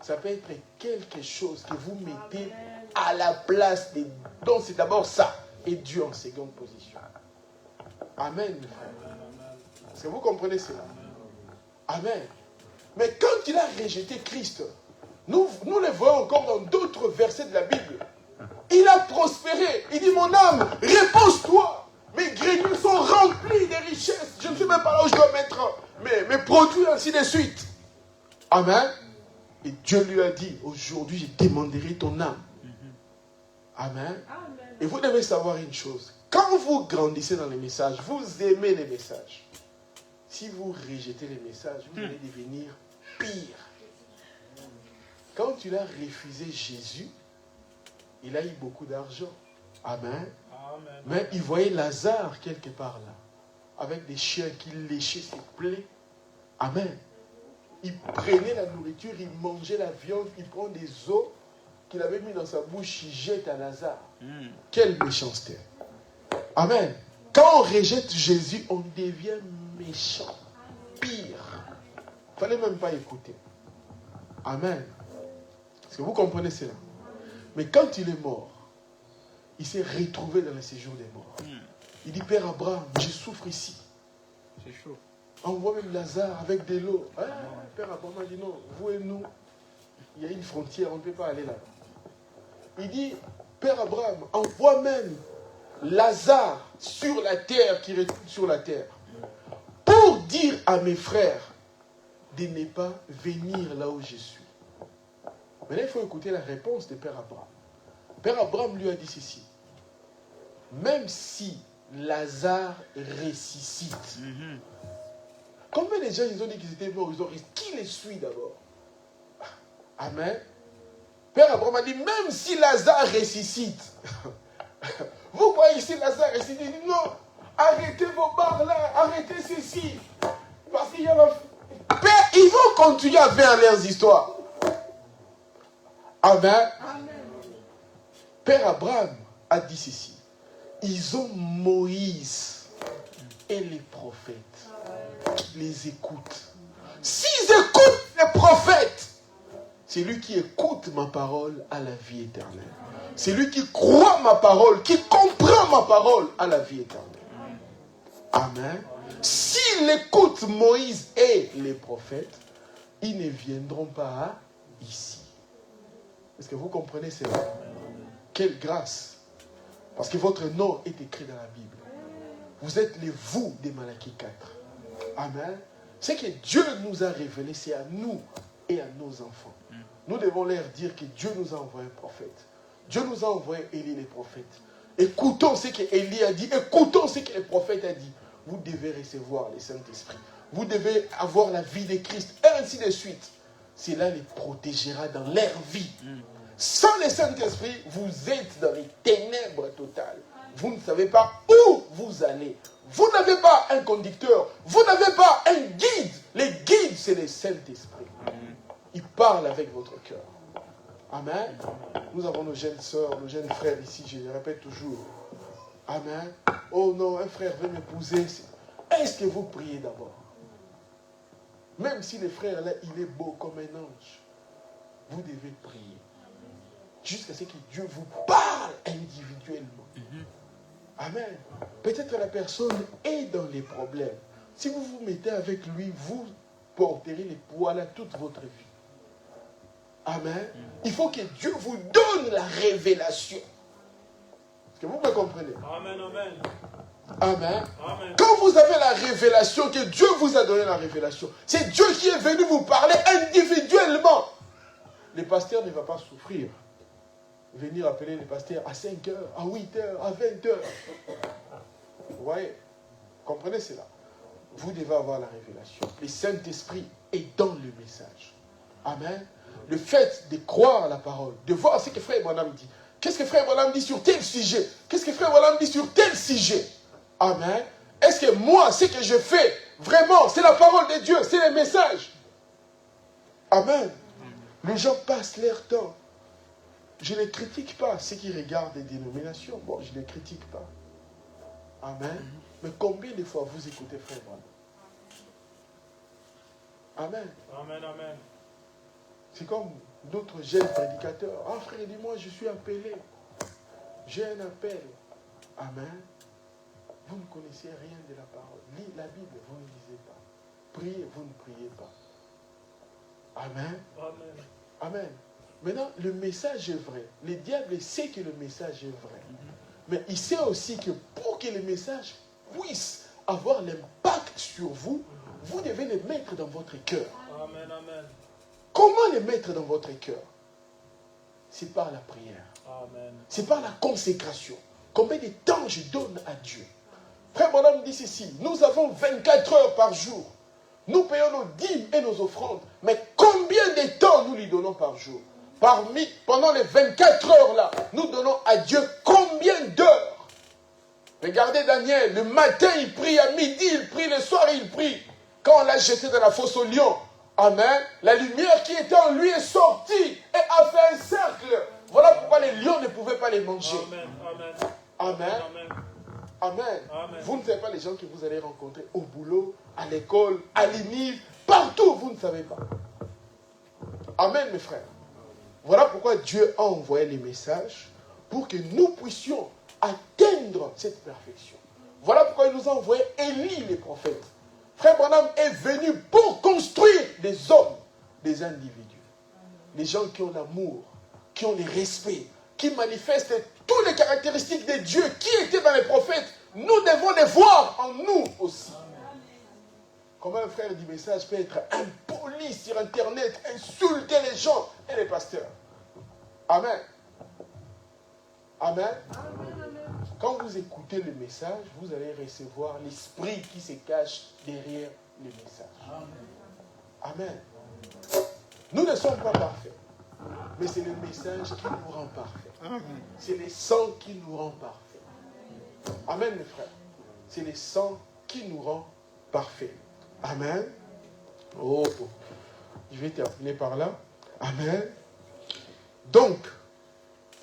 Ça peut être quelque chose que vous mettez à la place de... Donc c'est d'abord ça, et Dieu en seconde position. Amen, frère. Est-ce que vous comprenez cela? Amen. Mais quand il a rejeté Christ, nous le voyons encore dans d'autres versets de la Bible. Il a prospéré. Il dit, mon âme, repose-toi. Mes greniers sont remplis de richesses. Je ne sais même pas là où je dois mettre mes produits, ainsi de suite. Amen. Et Dieu lui a dit, aujourd'hui, je demanderai ton âme. Amen. Et vous devez savoir une chose. Quand vous grandissez dans les messages, vous aimez les messages. Si vous rejetez les messages, vous allez devenir pire. Quand il a refusé Jésus, il a eu beaucoup d'argent. Amen. Amen. Mais il voyait Lazare quelque part là, avec des chiens qui léchaient ses plaies. Amen. Il prenait la nourriture, il mangeait la viande, il prend des os. qu'il avait mis dans sa bouche, il jette à Lazare. Quelle méchanceté. Amen. Quand on rejette Jésus, on devient méchant. Pire. Il ne fallait même pas écouter. Amen. Est-ce que vous comprenez cela? Mais quand il est mort, il s'est retrouvé dans le séjour des morts. Il dit, Père Abraham, je souffre ici. C'est chaud. Envoie même Lazare avec de l'eau. Ah, Père Abraham a dit non, vous et nous, il y a une frontière, on ne peut pas aller là. Il dit, Père Abraham, envoie même Lazare sur la terre, qui retourne sur la terre, pour dire à mes frères de ne pas venir là où je suis. Maintenant, il faut écouter la réponse de Père Abraham. Père Abraham lui a dit ceci. Même si Lazare ressuscite, combien de gens ils ont dit qu'ils étaient morts, ils ont resté. Qui les suit d'abord? Amen. Père Abraham a dit, même si Lazare ressuscite, vous voyez ici Lazare ressuscite, il dit non, arrêtez vos barres là, arrêtez ceci. Parce qu'il y a la... Père, ils vont continuer à faire leurs histoires. Amen. Père Abraham a dit ceci. Ils ont Moïse et les prophètes qui les écoutent. S'ils écoutent les prophètes, c'est lui qui écoute ma parole à la vie éternelle. C'est lui qui croit ma parole, qui comprend ma parole à la vie éternelle. Amen. S'ils écoutent Moïse et les prophètes, ils ne viendront pas ici. Est-ce que vous comprenez cela? Quelle grâce! Parce que votre nom est écrit dans la Bible. Vous êtes les vous des Malachie 4. Amen. Ce que Dieu nous a révélé, c'est à nous et à nos enfants. Nous devons leur dire que Dieu nous a envoyé un prophète. Dieu nous a envoyé Élie les prophètes. Écoutons ce que Élie a dit. Écoutons ce que le prophète a dit. Vous devez recevoir le Saint-Esprit. Vous devez avoir la vie de Christ. Et ainsi de suite. Cela les protégera dans leur vie. Sans le Saint-Esprit, vous êtes dans les ténèbres totales. Vous ne savez pas où vous allez. Vous n'avez pas un conducteur. Vous n'avez pas un guide. Le guide, c'est le Saint-Esprit. Il parle avec votre cœur. Amen. Nous avons nos jeunes sœurs, nos jeunes frères ici, je le répète toujours. Amen. Oh non, un frère veut m'épouser. Est-ce que vous priez d'abord? Même si le frère là, il est beau comme un ange, vous devez prier. Jusqu'à ce que Dieu vous parle individuellement. Amen. Peut-être la personne est dans les problèmes. Si vous vous mettez avec lui, vous porterez les poids là toute votre vie. Amen. Il faut que Dieu vous donne la révélation. Est-ce que vous me comprenez? Amen, amen. Amen. Amen. Quand vous avez la révélation, que Dieu vous a donné la révélation, c'est Dieu qui est venu vous parler individuellement. Le pasteur ne va pas souffrir. Venir appeler le pasteur à 5 heures, à 8 heures, à 20 heures. Vous voyez? Comprenez cela? Vous devez avoir la révélation. Le Saint-Esprit est dans le message. Amen. Le fait de croire à la parole, de voir ce que Frère Branham dit. Qu'est-ce que Frère Branham dit sur tel sujet? Qu'est-ce que Frère Branham dit sur tel sujet? Amen. Est-ce que moi, ce que je fais, vraiment, c'est la parole de Dieu, c'est le message? Amen. Les gens passent leur temps. Je ne critique pas ceux qui regardent des dénominations. Bon, je ne les critique pas. Amen. Mais combien de fois vous écoutez Frère Branham? Amen. Amen, amen. C'est comme d'autres jeunes prédicateurs. Ah frère, dis-moi, je suis appelé. J'ai un appel. Amen. Vous ne connaissez rien de la parole. Lisez la Bible, vous ne lisez pas. Priez, vous ne priez pas. Amen. Amen. Amen. Maintenant, le message est vrai. Le diable sait que le message est vrai. Mais il sait aussi que pour que le message puisse avoir l'impact sur vous, vous devez le mettre dans votre cœur. Amen, amen. Comment le mettre dans votre cœur? C'est par la prière. Amen. C'est par la consécration. Combien de temps je donne à Dieu? Frère Branham dit ceci, nous avons 24 heures par jour. Nous payons nos dîmes et nos offrandes. Mais combien de temps nous lui donnons par jour? Pendant les 24 heures là, nous donnons à Dieu combien d'heures? Regardez Daniel, le matin il prie, à midi il prie, le soir il prie. Quand on l'a jeté dans la fosse au lion, amen, la lumière qui était en lui est sortie et a fait un cercle les lions ne pouvaient pas les manger. Amen. Amen. Amen. Amen. Amen. Amen. Vous ne savez pas les gens que vous allez rencontrer au boulot, à l'école, à l'INIV, partout, vous ne savez pas. Amen, mes frères. Voilà pourquoi Dieu a envoyé les messages pour que nous puissions atteindre cette perfection. Voilà pourquoi il nous a envoyé Élie, les prophètes. Frère Branham est venu pour construire des hommes, des individus. Les gens qui ont l'amour, qui ont le respect, qui manifestent toutes les caractéristiques de Dieu qui étaient dans les prophètes. Nous devons les voir en nous aussi. Comment un frère du message peut être impoli sur Internet, insulter les gens et les pasteurs? Amen. Amen. Quand vous écoutez le message, vous allez recevoir l'esprit qui se cache derrière le message. Amen. Nous ne sommes pas parfaits, mais c'est le message qui nous rend parfaits. C'est le sang qui nous rend parfaits. Amen, mes frères. C'est le sang qui nous rend parfaits. Amen. Oh, je vais terminer par là. Amen. Donc,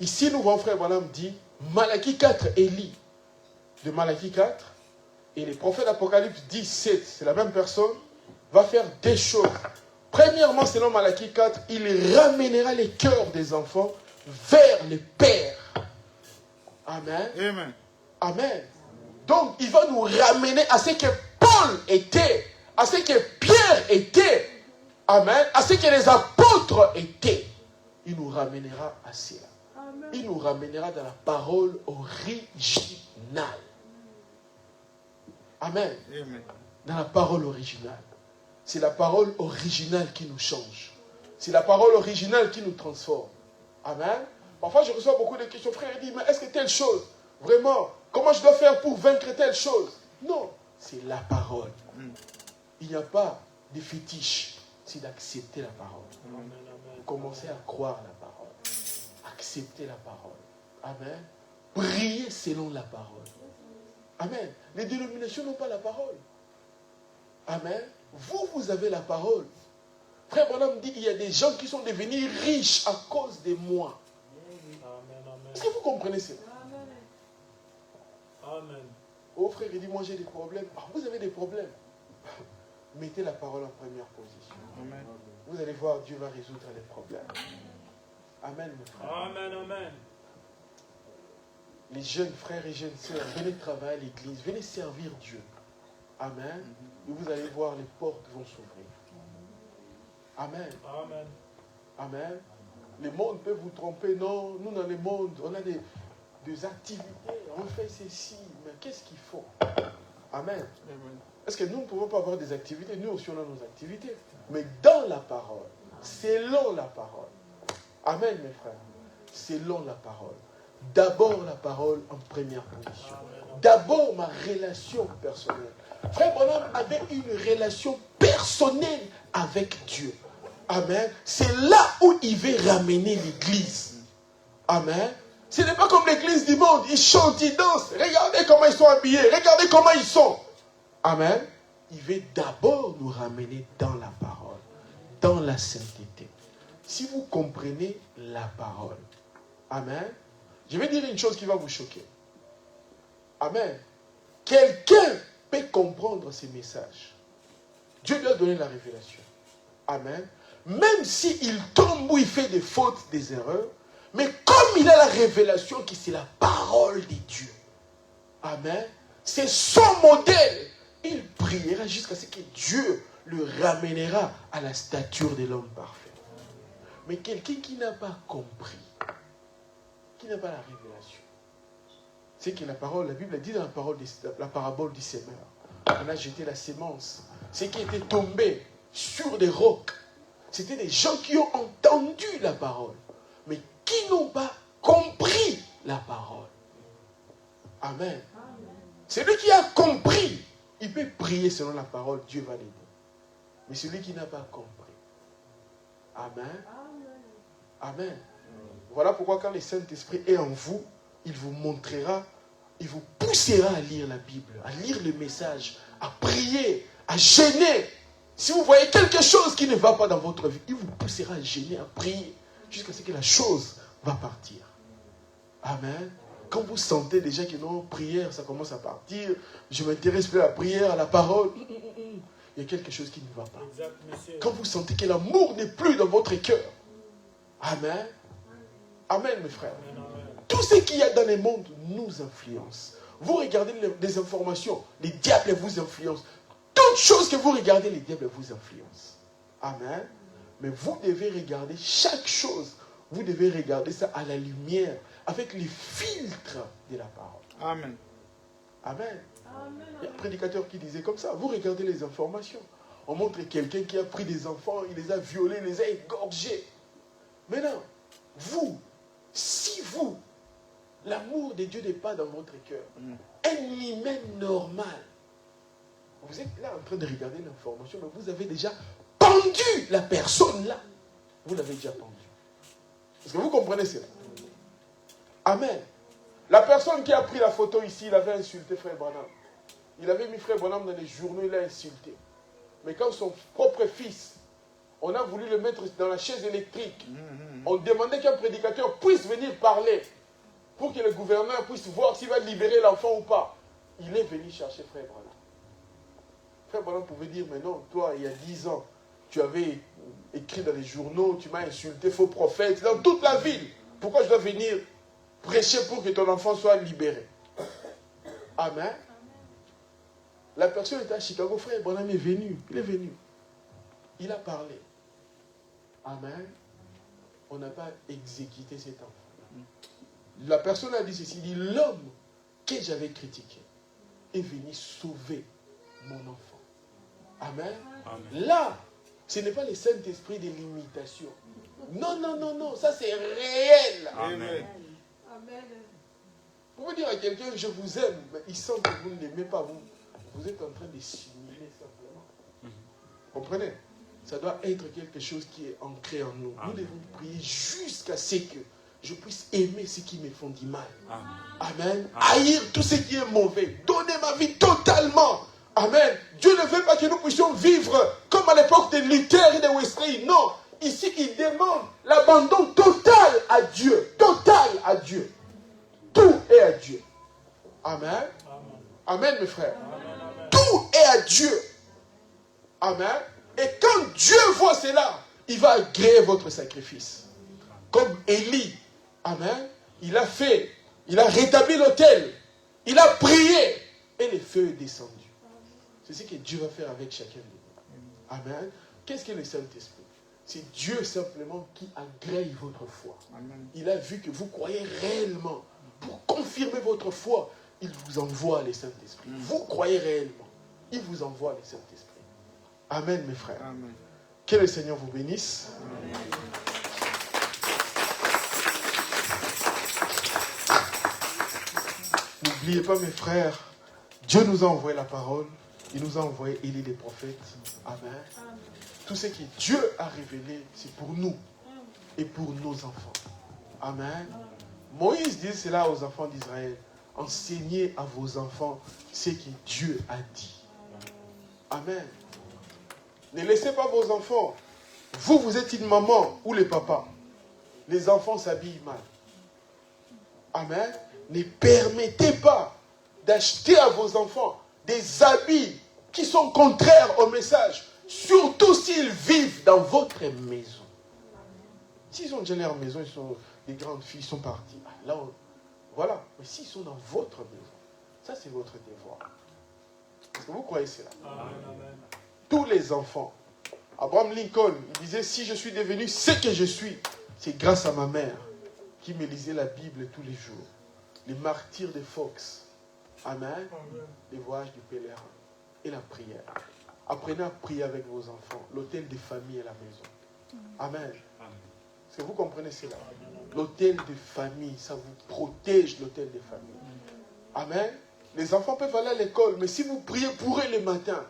ici, nous voyons frère Branham dit, Malachie 4, Élie, de Malachie 4, et les prophètes d'Apocalypse 17, c'est la même personne, va faire des choses. Premièrement, selon Malachie 4, il ramènera les cœurs des enfants vers le Père. Amen. Amen. Amen. Donc, il va nous ramener à ce que Paul était, à ce que Pierre était. Amen. À ce que les apôtres étaient. Il nous ramènera à cela. Il nous ramènera dans la parole originale. Amen. Amen. Dans la parole originale. C'est la parole originale qui nous change. C'est la parole originale qui nous transforme. Amen. Parfois, je reçois beaucoup de questions. Frère, il dit, mais est-ce que telle chose, vraiment, comment je dois faire pour vaincre telle chose? Non, c'est la parole. Il n'y a pas de fétiche. C'est d'accepter la parole. Commencez à croire la parole. Accepter la parole. Amen. Prier selon la parole. Amen. Les dénominations n'ont pas la parole. Amen. Vous avez la parole. Frère Branham dit, il y a des gens qui sont devenus riches à cause de moi. Est-ce que vous comprenez cela? Amen. Oh frère, il dit, moi j'ai des problèmes. Ah, vous avez des problèmes. Mettez la parole en première position. Amen. Vous allez voir, Dieu va résoudre les problèmes. Amen, mes frères. Amen. Amen. Les jeunes frères et jeunes sœurs, venez travailler à l'église, venez servir Dieu. Amen. Et vous allez voir, les portes vont s'ouvrir. Amen. Amen. Amen. Le monde peut vous tromper. Non, nous dans le monde, on a des activités. On fait ceci. Mais qu'est-ce qu'il faut? Amen. Est-ce que nous ne pouvons pas avoir des activités? Nous aussi, on a nos activités. Mais dans la parole, selon la parole. Amen, mes frères. Selon la parole. D'abord la parole en première position. D'abord ma relation personnelle. Frère Branham avait une relation personnelle avec Dieu. Amen. C'est là où il veut ramener l'église. Amen. Ce n'est pas comme l'église du monde. Ils chantent, ils dansent. Regardez comment ils sont habillés. Regardez comment ils sont. Amen. Il veut d'abord nous ramener dans la parole. Dans la sainteté. Si vous comprenez la parole. Amen. Je vais dire une chose qui va vous choquer. Amen. Quelqu'un peut comprendre ces messages. Dieu lui a donné la révélation. Amen. Même s'il tombe ou il fait des fautes, des erreurs, mais comme il a la révélation que c'est la parole de Dieu. Amen. C'est son modèle. Il priera jusqu'à ce que Dieu le ramènera à la stature de l'homme parfait. Mais quelqu'un qui n'a pas compris, qui n'a pas la révélation, c'est que la Bible dit dans la parabole du semeur, on a jeté la sémence. Ce qui était tombé sur des rocs, c'était des gens qui ont entendu la parole, mais qui n'ont pas compris la parole. Amen. Celui qui a compris, il peut prier selon la parole, Dieu va l'aider. Mais celui qui n'a pas compris. Amen. Amen. Voilà pourquoi quand le Saint-Esprit est en vous, il vous montrera, il vous poussera à lire la Bible, à lire le message, à prier, à gêner. Si vous voyez quelque chose qui ne va pas dans votre vie, il vous poussera à gêner, à prier, jusqu'à ce que la chose va partir. Amen. Quand vous sentez déjà que non, prière, ça commence à partir, je m'intéresse plus à la prière, à la parole, il y a quelque chose qui ne va pas. Exact, monsieur. Quand vous sentez que l'amour n'est plus dans votre cœur, amen. Amen, mes frères. Amen, amen. Tout ce qu'il y a dans le monde nous influence. Vous regardez les informations, les diables vous influencent. Toutes choses que vous regardez, les diables vous influencent. Amen. Mais vous devez regarder chaque chose. Vous devez regarder ça à la lumière, avec les filtres de la parole. Amen. Amen. Il y a un prédicateur qui disait comme ça. Vous regardez les informations. On montre quelqu'un qui a pris des enfants, il les a violés, il les a égorgés. Maintenant, vous, si vous, l'amour de Dieu n'est pas dans votre cœur, un humain normal, vous êtes là en train de regarder l'information, mais vous avez déjà pendu la personne là. Vous l'avez déjà pendu. Est-ce que vous comprenez cela? Amen. La personne qui a pris la photo ici, il avait insulté Frère Branham. Il avait mis Frère Branham dans les journaux, il l'a insulté. Mais quand son propre fils, on a voulu le mettre dans la chaise électrique, on demandait qu'un prédicateur puisse venir parler pour que le gouverneur puisse voir s'il va libérer l'enfant ou pas. Il est venu chercher Frère Branham. Frère Branham pouvait dire, mais non, toi, il y a 10 ans, tu avais écrit dans les journaux, tu m'as insulté, faux prophète, dans toute la ville. Pourquoi je dois venir prêcher pour que ton enfant soit libéré? Amen. La personne était à Chicago, Frère Branham est venu. Il est venu. Il a parlé. Amen. On n'a pas exécuté cet enfant. La personne a dit ceci, il dit, l'homme que j'avais critiqué est venu sauver mon enfant. Amen. Amen. Là, ce n'est pas le Saint-Esprit de l'imitation. Non, non, non, non, ça c'est réel. Amen. Amen. Vous pouvez dire à quelqu'un, je vous aime, mais il sent que vous ne l'aimez pas. Vous êtes en train de simuler simplement. Comprenez? Ça doit être quelque chose qui est ancré en nous. Amen. Nous devons prier jusqu'à ce que je puisse aimer ceux qui me font du mal. Amen. Amen. Haïr tout ce qui est mauvais. Donner ma vie totalement. Amen. Dieu ne veut pas que nous puissions vivre comme à l'époque de Luther et de Wesley. Non. Ici, il demande l'abandon total à Dieu. Total à Dieu. Tout est à Dieu. Amen. Amen, amen mes frères. Amen. Tout est à Dieu. Amen. Et quand Dieu voit cela, il va agréer votre sacrifice. Comme Élie. Amen. Il a rétabli l'autel. Il a prié. Et le feu est descendu. C'est ce que Dieu va faire avec chacun de nous. Amen. Qu'est-ce que le Saint-Esprit? C'est Dieu simplement qui agrée votre foi. Amen. Il a vu que vous croyez réellement. Pour confirmer votre foi, il vous envoie le Saint-Esprit. Vous croyez réellement. Il vous envoie le Saint-Esprit. Amen, mes frères. Amen. Que le Seigneur vous bénisse. Amen. N'oubliez pas, mes frères, Dieu nous a envoyé la parole. Il nous a envoyé Élie les prophètes. Amen. Amen. Tout ce que Dieu a révélé, c'est pour nous et pour nos enfants. Amen. Moïse dit cela aux enfants d'Israël. Enseignez à vos enfants ce que Dieu a dit. Amen. Ne laissez pas vos enfants. Vous êtes une maman ou les papas. Les enfants s'habillent mal. Amen. Ne permettez pas d'acheter à vos enfants des habits qui sont contraires au message. Surtout s'ils vivent dans votre maison. S'ils ont déjà leur maison, ils sont des grandes filles, ils sont parties. Là, voilà. Mais s'ils sont dans votre maison, ça c'est votre devoir. Est-ce que vous croyez cela? Amen. Tous les enfants. Abraham Lincoln, il disait, si je suis devenu ce que je suis, c'est grâce à ma mère qui me lisait la Bible tous les jours. Les martyrs de Fox. Amen. Les voyages du pèlerin et la prière. Apprenez à prier avec vos enfants. L'hôtel de famille est la maison. Amen. Est-ce que vous comprenez cela? L'hôtel de famille, ça vous protège, l'hôtel de famille. Amen. Les enfants peuvent aller à l'école, mais si vous priez pour eux le matin,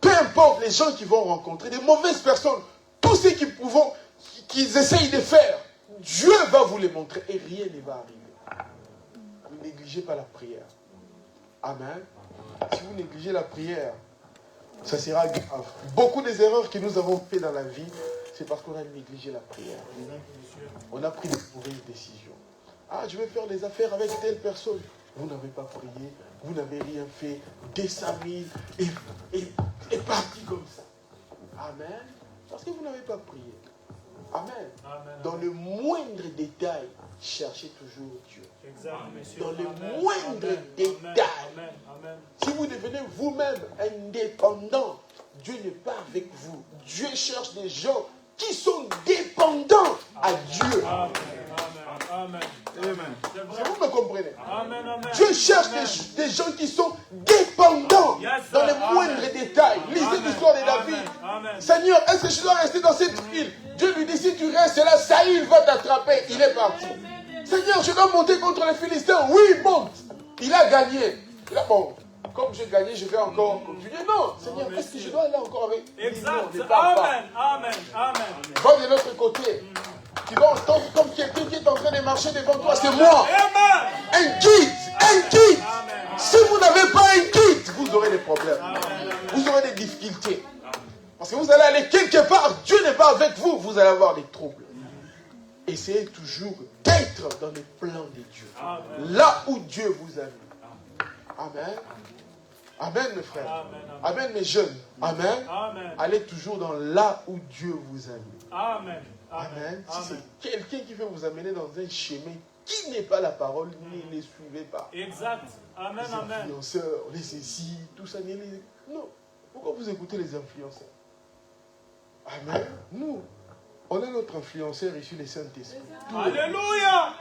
peu importe les gens qui vont rencontrer, des mauvaises personnes, tous ceux qu'ils essayent de faire, Dieu va vous les montrer et rien ne va arriver. Ne négligez pas la prière. Amen. Si vous négligez la prière, ça sera grave. Beaucoup des erreurs que nous avons faites dans la vie, c'est parce qu'on a négligé la prière. On a pris de mauvaises décisions. Ah, je vais faire des affaires avec telle personne. Vous n'avez pas prié, vous n'avez rien fait. Des 100 000 et parti comme ça. Amen. Parce que vous n'avez pas prié. Amen. Amen. Dans le moindre détail, cherchez toujours Dieu. Exact, monsieur. Dans le Amen. moindre Amen. détail. Amen. Amen. Si vous devenez vous-même indépendant, Dieu n'est pas avec vous. Dieu cherche des gens qui sont dépendants à Dieu. Amen. Amen. Amen. Si vous me comprenez. Amen. Amen. Dieu cherche des gens qui sont dépendants Yes, sir. dans les Amen. moindres détails. Lisez Amen. l'histoire de David. Amen. Amen. Seigneur, est-ce que je dois rester dans cette île? Dieu lui dit, si tu restes là, Saül va t'attraper. Il est parti. Seigneur, je dois monter contre les Philistins. Oui, monte. Il a gagné. Là, bon, comme j'ai gagné, je vais encore continuer. Non, Seigneur, est-ce que je dois aller encore avec? Exact. Non, ne pars pas. Amen. Amen. Amen. Va de l'autre côté. Tu vas entendre comme quelqu'un qui est en train de marcher devant toi. C'est moi. Amen. Un guide. Un guide. Amen. Si vous n'avez pas un guide, vous aurez des problèmes. Amen. Vous aurez des difficultés. Parce que vous allez aller quelque part, Dieu n'est pas avec vous, vous allez avoir des troubles. Essayez toujours d'être dans les plans de Dieu. Amen. Là où Dieu vous a mis. Amen. Amen, mes frères. Amen. Amen, mes jeunes. Amen. Amen. Allez toujours dans là où Dieu vous a mis. Amen. Amen. Si Amen. c'est quelqu'un qui veut vous amener dans un chemin qui n'est pas la parole, ne les suivez pas. Exact. Amen. Les Amen. influenceurs, les ceci, tout ça. Non. Pourquoi vous écoutez les influenceurs? Amen. Nous, on a notre influenceur ici, le Saint-Esprit. Alléluia.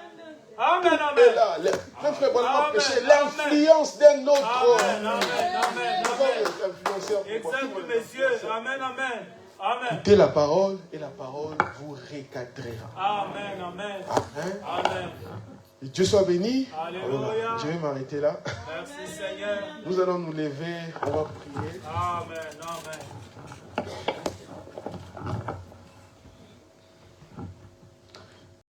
Amen. Et Amen. là, même frère Bonhomme a Amen. prêché l'influence d'un autre. Amen. Amen. Amen. Amen. Influenceur. Exact, monsieur. Amen. Amen. Amen. Écoutez la parole et la parole vous recadrera. Amen. Amen. Amen. Amen. Et Dieu soit béni. Alléluia. Voilà. Je vais m'arrêter là. Merci Seigneur. Nous allons nous lever, on va prier. Amen. Amen.